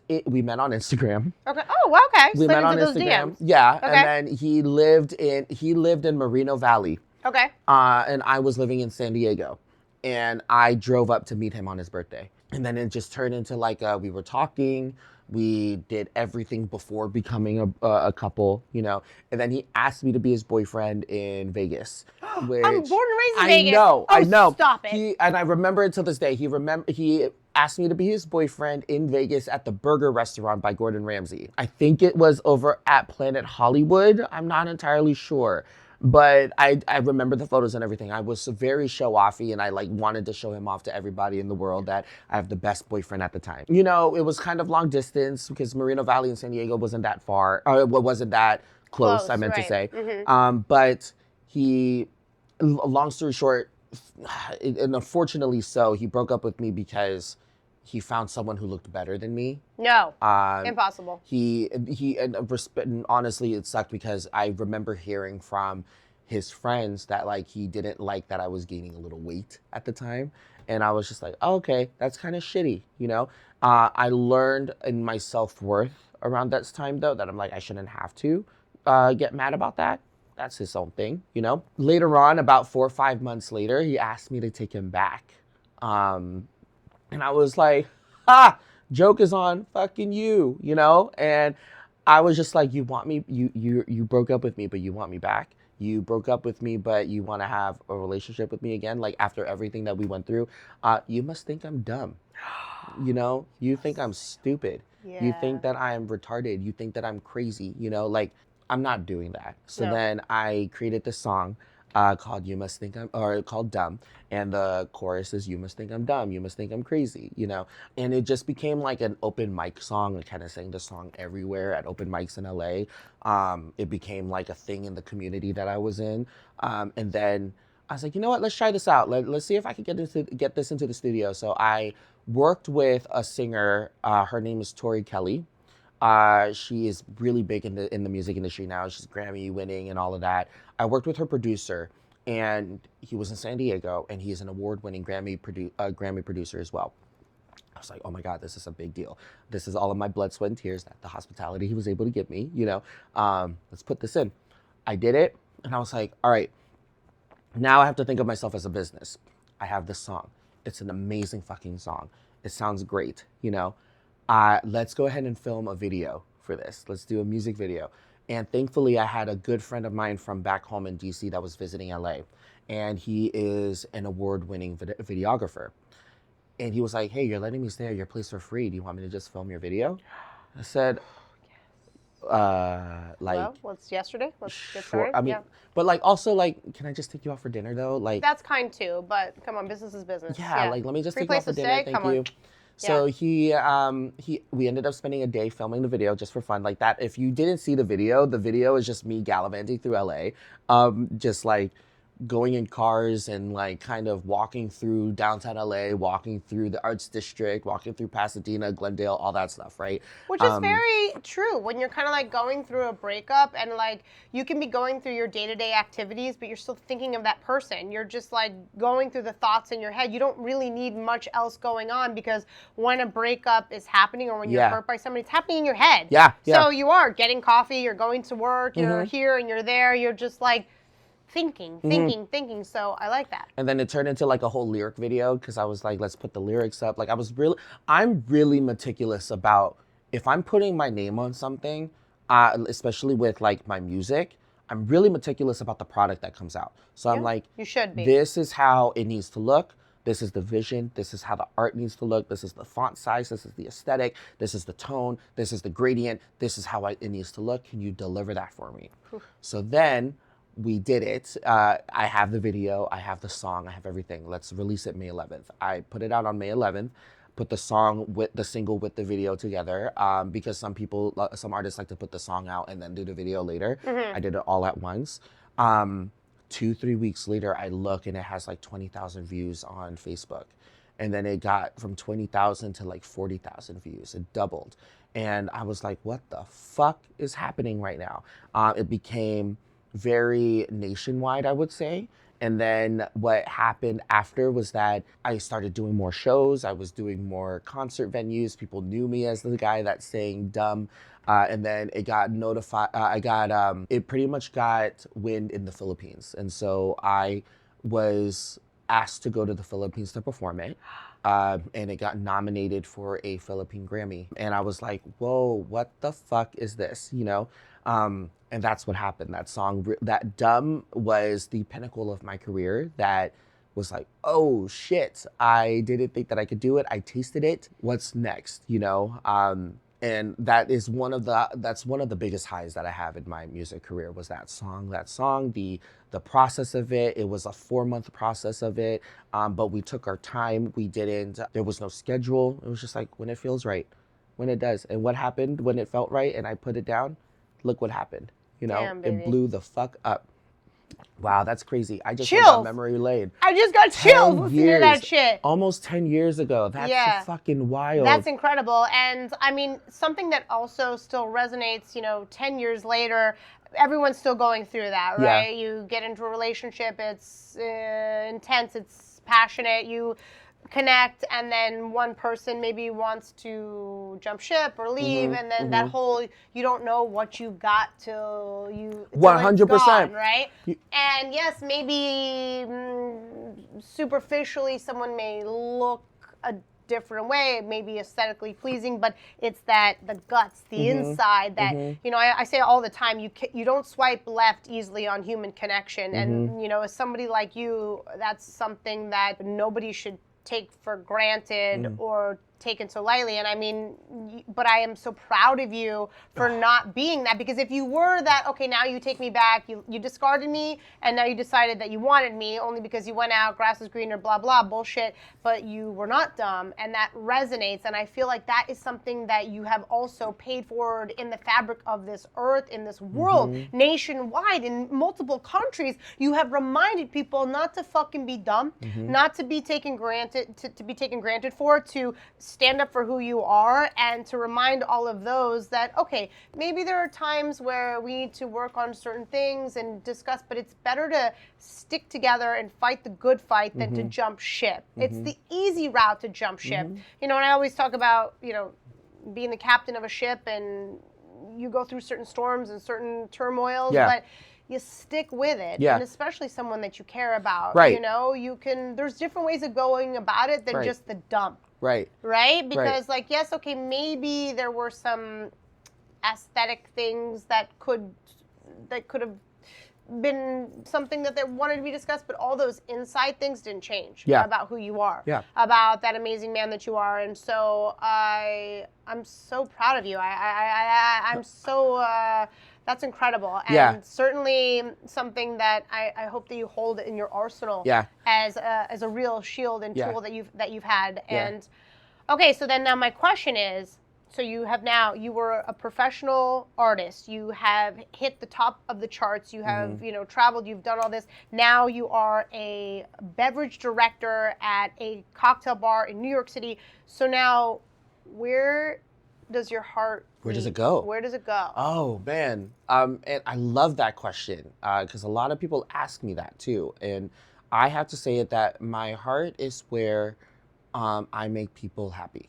on Instagram. Okay. Oh, well, okay. We met on those Instagram. DMs. Yeah. Okay. And then he lived in Moreno Valley. Okay. And I was living in San Diego. And I drove up to meet him on his birthday. And then it just turned into like we were talking. We did everything before becoming a couple, you know. And then he asked me to be his boyfriend in Vegas. Which, I'm born and raised in Vegas. I know. Stop it. And I remember it till this day. He asked me to be his boyfriend in Vegas at the burger restaurant by Gordon Ramsay. I think it was over at Planet Hollywood. I'm not entirely sure. But I remember the photos and everything. I was very show-offy, and I like wanted to show him off to everybody in the world that I have the best boyfriend at the time. You know, it was kind of long distance because Moreno Valley and San Diego wasn't that far. Wasn't that close, I meant to say. Mm-hmm. But long story short, and unfortunately so, he broke up with me because he found someone who looked better than me. No, impossible. And honestly, it sucked because I remember hearing from his friends that like he didn't like that I was gaining a little weight at the time, and I was just like, oh, okay, that's kind of shitty, you know. I learned in my self-worth around that time though that I'm like I shouldn't have to get mad about that. That's his own thing, you know. Later on, about 4 or 5 months later, he asked me to take him back. And I was like, joke is on fucking you, you know? And I was just like, you want me, you broke up with me, but you want me back? You broke up with me, but you want to have a relationship with me again? Like after everything that we went through, you must think I'm dumb. You know, you think I'm stupid. Yeah. You think that I'm retarded. You think that I'm crazy, you know? Like I'm not doing that. So then I created this song. called "You Must Think I'm," or called "Dumb," and the chorus is "You must think I'm dumb, you must think I'm crazy," you know. And it just became like an open mic song. I kind of sang the song everywhere at open mics in LA. It became like a thing in the community that I was in, and then I was like, you know what? Let's try this out. Let's see if I can get this into the studio. So I worked with a singer. Her name is Tori Kelly. She is really big in the music industry now. She's Grammy winning and all of that. I worked with her producer, and he was in San Diego, and he's an award-winning Grammy producer as well. I was like, oh my God, this is a big deal. This is all of my blood, sweat, and tears, that the hospitality he was able to give me, you know. Let's put this in. I did it, and I was like, all right, now I have to think of myself as a business. I have this song. It's an amazing fucking song. It sounds great, you know. Let's go ahead and film a video for this. Let's do a music video. And thankfully, I had a good friend of mine from back home in DC that was visiting LA. And he is an award-winning videographer. And he was like, hey, you're letting me stay at your place for free. Do you want me to just film your video? I said, well, it's yesterday. Let's get started. I mean, yeah. But like, also like, can I just take you out for dinner though? Like, That's kind too, but come on, business is business. yeah, like, let me just Free take you out place for to dinner. stay, Thank come you. on. So we ended up spending a day filming the video just for fun. Like that, if you didn't see the video is just me gallivanting through LA. Just like going in cars and like kind of walking through downtown LA, walking through the Arts District, walking through Pasadena, Glendale, all that stuff, right? Which is very true when you're kind of like going through a breakup and like you can be going through your day-to-day activities, but you're still thinking of that person. You're just like going through the thoughts in your head. You don't really need much else going on because when a breakup is happening or when you're hurt by somebody, it's happening in your head. Yeah. So you are getting coffee, you're going to work, you're here and you're there. You're just like thinking. So I like that. And then it turned into like a whole lyric video because I was like, let's put the lyrics up. Like I'm really meticulous about if I'm putting my name on something, especially with like my music, I'm really meticulous about the product that comes out. So I'm like, you should be. This is how it needs to look. This is the vision. This is how the art needs to look. This is the font size. This is the aesthetic. This is the tone. This is the gradient. This is how it needs to look. Can you deliver that for me? So then we did it. I have the video, I have the song, I have everything. Let's release it May 11th. I put it out on May 11th, put the song with the single with the video together because some artists like to put the song out and then do the video later. I did it all at once. 2-3 weeks later, I look and it has like 20,000 views on Facebook. And then it got from 20,000 to like 40,000 views. It doubled. And I was like, what the fuck is happening right now? It became very nationwide, I would say. And then what happened after was that I started doing more shows. I was doing more concert venues. People knew me as the guy that sang Dumb. And then it got notified, it pretty much got wind in the Philippines. And so I was asked to go to the Philippines to perform it. And it got nominated for a Philippine Grammy. And I was like, whoa, what the fuck is this, you know? And that's what happened. That song, that Dumb was the pinnacle of my career. That was like, oh shit, I didn't think that I could do it. I tasted it. What's next, you know? And that's one of the biggest highs that I have in my music career was that song, the process of it. It was a 4-month process of it. But we took our time. There was no schedule. It was just like when it feels right, when it does. And what happened when it felt right and I put it down, look what happened. You know, damn, it blew the fuck up. Wow, that's crazy. I just chills. went down memory lane. I just got chills listening to that shit. Almost 10 years ago. That's fucking wild. That's incredible. And I mean, something that also still resonates, 10 years later, everyone's still going through that, right? Yeah. You get into a relationship, it's intense, it's passionate, you connect, and then one person maybe wants to jump ship or leave, and then that whole, you don't know what you got till 100%, gone, right? And yes, maybe superficially someone may look a different way, maybe aesthetically pleasing, but it's the guts, the inside that, I say all the time, you don't swipe left easily on human connection. And, as somebody like you, that's something that nobody should take for granted or taken so lightly. And I mean, but I am so proud of you for not being that, because if you were that, okay, now you take me back, you discarded me, and now you decided that you wanted me only because you went out, grass is greener, blah, blah, bullshit, but you were not dumb, and that resonates. And I feel like that is something that you have also paid forward in the fabric of this earth, in this world, nationwide, in multiple countries. You have reminded people not to fucking be dumb, not to be taken granted, to be taken granted for, to stand up for who you are, and to remind all of those that, okay, maybe there are times where we need to work on certain things and discuss, but it's better to stick together and fight the good fight than to jump ship. It's the easy route to jump ship. You know, and I always talk about, you know, being the captain of a ship, and you go through certain storms and certain turmoils, but you stick with it, and especially someone that you care about. You know, you can. There's different ways of going about it than just the dump. Right? Because, like, yes, okay, maybe there were some aesthetic things that could have been something that they wanted to be discussed, but all those inside things didn't change about who you are, about that amazing man that you are. And so I'm so proud of you. I'm so that's incredible, and certainly something that I hope that you hold in your arsenal as a real shield and tool that you've had. And okay, so then now my question is, so you were a professional artist, you have hit the top of the charts, you have you know, traveled, you've done all this. Now you are a beverage director at a cocktail bar in New York City. So now, where does your heart Where does it go? Where does it go? Oh, man. And I love that question, because a lot of people ask me that too. And I have to say it that my heart is where I make people happy.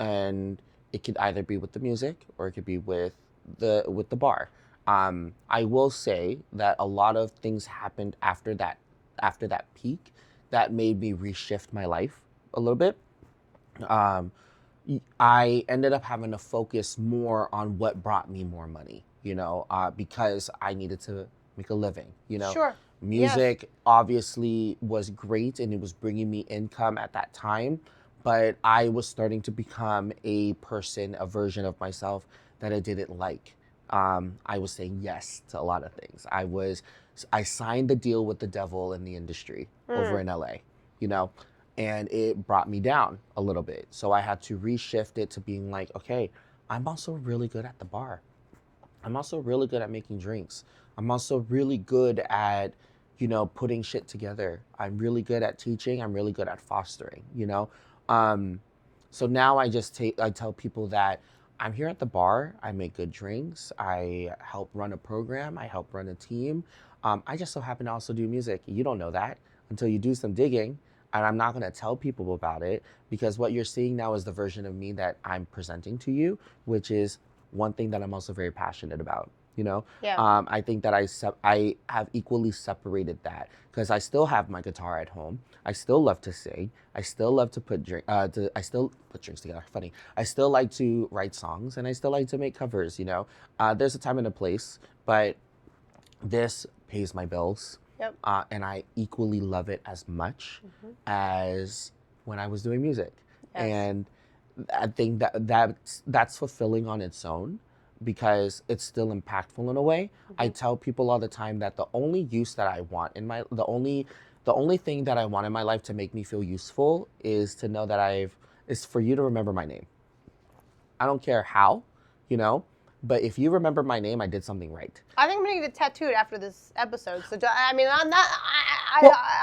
And it could either be with the music or it could be with the bar. I will say that a lot of things happened after that peak that made me reshift my life a little bit. I ended up having to focus more on what brought me more money, you know, because I needed to make a living, you know. Sure. Music obviously was great and it was bringing me income at that time, but I was starting to become a version of myself that I didn't like. I was saying yes to a lot of things. I signed the deal with the devil in the industry over in LA, you know. And it brought me down a little bit. So I had to reshift it to being like, okay, I'm also really good at the bar. I'm also really good at making drinks. I'm also really good at, you know, putting shit together. I'm really good at teaching. I'm really good at fostering, you know? So now I tell people that I'm here at the bar. I make good drinks. I help run a program. I help run a team. I just so happen to also do music. You don't know that until you do some digging. And I'm not going to tell people about it, because what you're seeing now is the version of me that I'm presenting to you, which is one thing that I'm also very passionate about, you know? I think that I have equally separated that, because I still have my guitar at home. I still love to sing. I still love to I still put drinks together. Funny. I still like to write songs, and I still like to make covers, you know? There's a time and a place, but this pays my bills. And I equally love it as much as when I was doing music. And I think that's fulfilling on its own, because it's still impactful in a way. I tell people all the time that the only use that I want the only thing that I want in my life to make me feel useful is to know that is for you to remember my name. I don't care how, you know. But if you remember my name, I did something right. I think I'm gonna get it tattooed after this episode. So I mean, I'm not.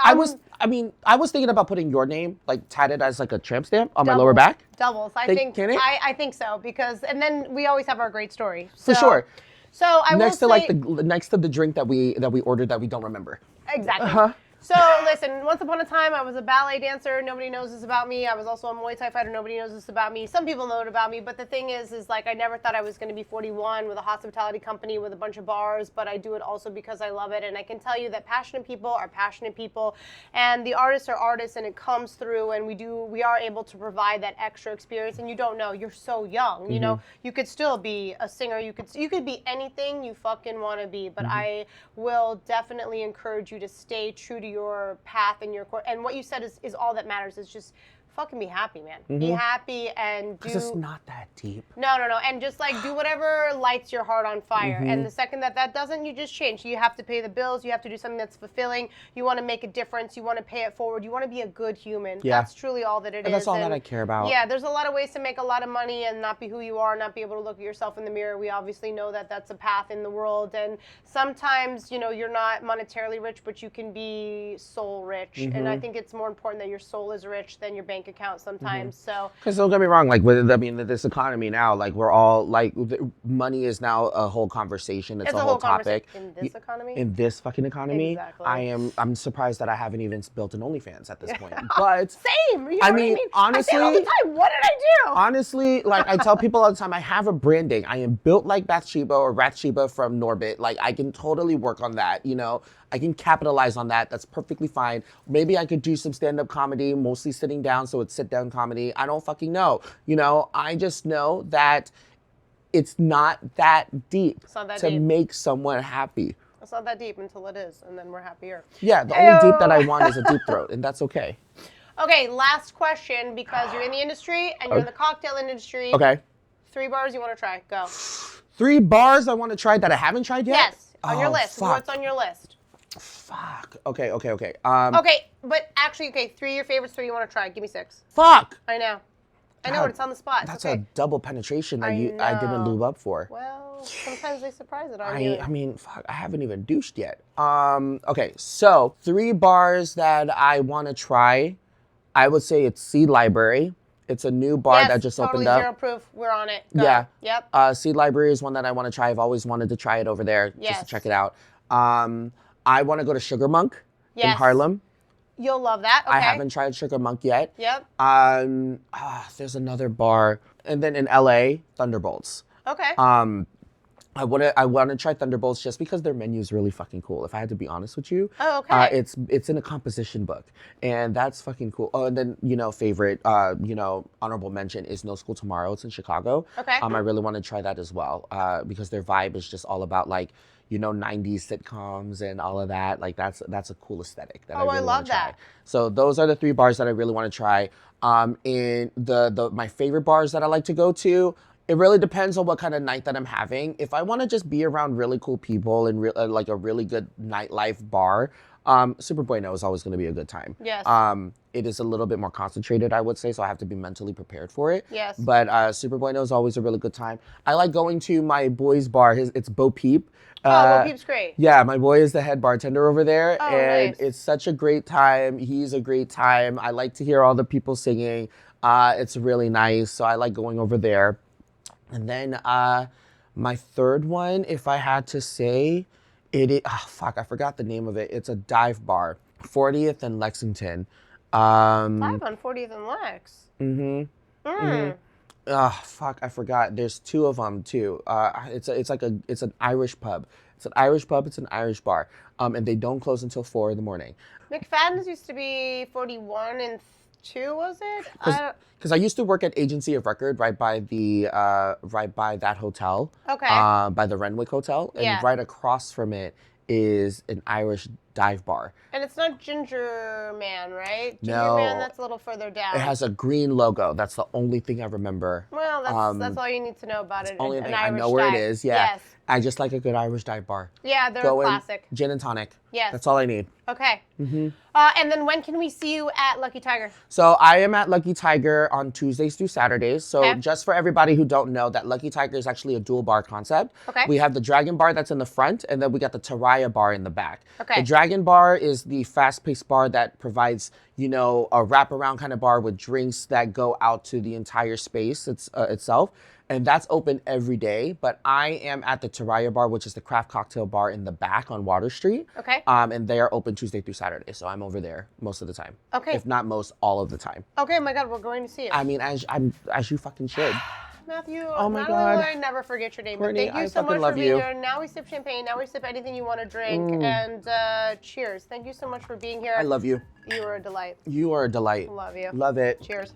I was thinking about putting your name, like, tatted as like a tramp stamp on my lower back. Doubles. I think. Can it? I think so, and then we always have our great story. For sure. So next to the drink that we ordered that we don't remember. Exactly. So listen, once upon a time, I was a ballet dancer. Nobody knows this about me. I was also a Muay Thai fighter. Nobody knows this about me. Some people know it about me, but the thing is like, I never thought I was going to be 41 with a hospitality company with a bunch of bars, but I do it also because I love it. And I can tell you that passionate people are passionate people, and the artists are artists, and it comes through, and we are able to provide that extra experience. And you don't know, you're so young, you know, you could still be a singer. You could be anything you fucking want to be, but I will definitely encourage you to stay true to your path and your core. And what you said is all that matters, is just fucking be happy, man. Be happy and do. Because it's not that deep. No. And just like do whatever lights your heart on fire. And the second that doesn't, you just change. You have to pay the bills. You have to do something that's fulfilling. You want to make a difference. You want to pay it forward. You want to be a good human. Yeah. That's truly all that it is. And that's all that I care about. Yeah, there's a lot of ways to make a lot of money and not be who you are, not be able to look at yourself in the mirror. We obviously know that that's a path in the world. And sometimes, you know, you're not monetarily rich, but you can be soul rich. And I think it's more important that your soul is rich than your bank account sometimes. So, because don't get me wrong, like this economy now, like we're all like money is now a whole conversation. It's a whole topic in this economy. In this fucking economy, Exactly. I'm surprised that I haven't even built an OnlyFans at this point. But Same. You know I what mean, honestly, I say it all the time. What did I do? Honestly, like I tell people all the time, I have a branding. I am built like Bathsheba or Rathsheba from Norbit. Like I can totally work on that. You know, I can capitalize on that. That's perfectly fine. Maybe I could do some stand-up comedy, mostly sitting down, so it's sit-down comedy. I don't fucking know. You know, I just know that it's not that deep to make someone happy. It's not that deep until it is, and then we're happier. Yeah, the only deep that I want is a deep throat, and that's okay. Okay, last question, because you're in the industry and you're in the cocktail industry. Okay. 3 bars you want to try. Go. 3 bars I want to try that I haven't tried yet? Yes, on your list. Fuck. What's on your list? Fuck. Okay. Okay, but actually, 3 of your favorites, 3 you want to try. Give me 6. Fuck. I know, but it's on the spot. That's okay. a double penetration that I didn't lube up for. Well, sometimes they surprise it on you. I mean, fuck, I haven't even douched yet. Okay, so 3 bars that I want to try. I would say it's Seed Library. It's a new bar that just opened up. Totally 0 proof. We're on it. Go. Yeah. Yep. Seed Library is one that I want to try. I've always wanted to try it over there just to check it out. I want to go to Sugar Monk in Harlem. You'll love that. Okay. I haven't tried Sugar Monk yet. Yep. There's another bar. And then in LA, Thunderbolts. Okay. I want to try Thunderbolts just because their menu is really fucking cool. If I had to be honest with you, it's in a composition book, and that's fucking cool. Oh, and then favorite, honorable mention is No School Tomorrow. It's in Chicago. Okay. I really want to try that as well because their vibe is just all about 90s sitcoms and all of that. Like that's a cool aesthetic that I really want to try. So those are the 3 bars that I really want to try. In my favorite bars that I like to go to. It really depends on what kind of night that I'm having. If I want to just be around really cool people and like a really good nightlife bar, Super Bueno is always going to be a good time. Yes. It is a little bit more concentrated, I would say, so I have to be mentally prepared for it. Yes. But Super Bueno is always a really good time. I like going to my boy's bar. It's Bo Peep. Bo Peep's great. Yeah, my boy is the head bartender over there, and nice. It's such a great time. He's a great time. I like to hear all the people singing. It's really nice, so I like going over there. And then my third one, if I had to say, I forgot the name of it. It's a dive bar, 40th and Lexington. Dive on 40th and Lex. I forgot. There's 2 of them too. It's an Irish pub. It's an Irish pub. It's an Irish bar. And they don't close until 4 in the morning. McFadden's used to be 41 and 2, was it? Because I used to work at Agency of Record right by that hotel. Okay. By the Renwick Hotel, and right across from it is an Irish dive bar. And it's not Ginger Man, right? No. Ginger Man, that's a little further down. It has a green logo. That's the only thing I remember. Well, that's all you need to know about it. Only thing I know where it is. Yeah. Yes. I just like a good Irish dive bar. Yeah, they're a classic. Gin and tonic. Yes. That's all I need. Okay. And then when can we see you at Lucky Tiger? So I am at Lucky Tiger on Tuesdays through Saturdays. So just for everybody who don't know, that Lucky Tiger is actually a dual bar concept. Okay. We have the Dragon Bar that's in the front, and then we got the Taraya Bar in the back. Okay. The Dragon Bar is the fast-paced bar that provides, a wraparound kind of bar with drinks that go out to the entire space itself. And that's open every day, but I am at the Taraya Bar, which is the craft cocktail bar in the back on Water Street. Okay. And they are open Tuesday through Saturday, so I'm over there most of the time. Okay. If not most, all of the time. Okay, my God, we're going to see it. I mean, as you fucking should. Matthew, oh my not God. only will I never forget your name, Cortney, but thank you so much for being here. Now we sip champagne, now we sip anything you want to drink, and cheers. Thank you so much for being here. I love you. You are a delight. You are a delight. Love you. Love it. Cheers.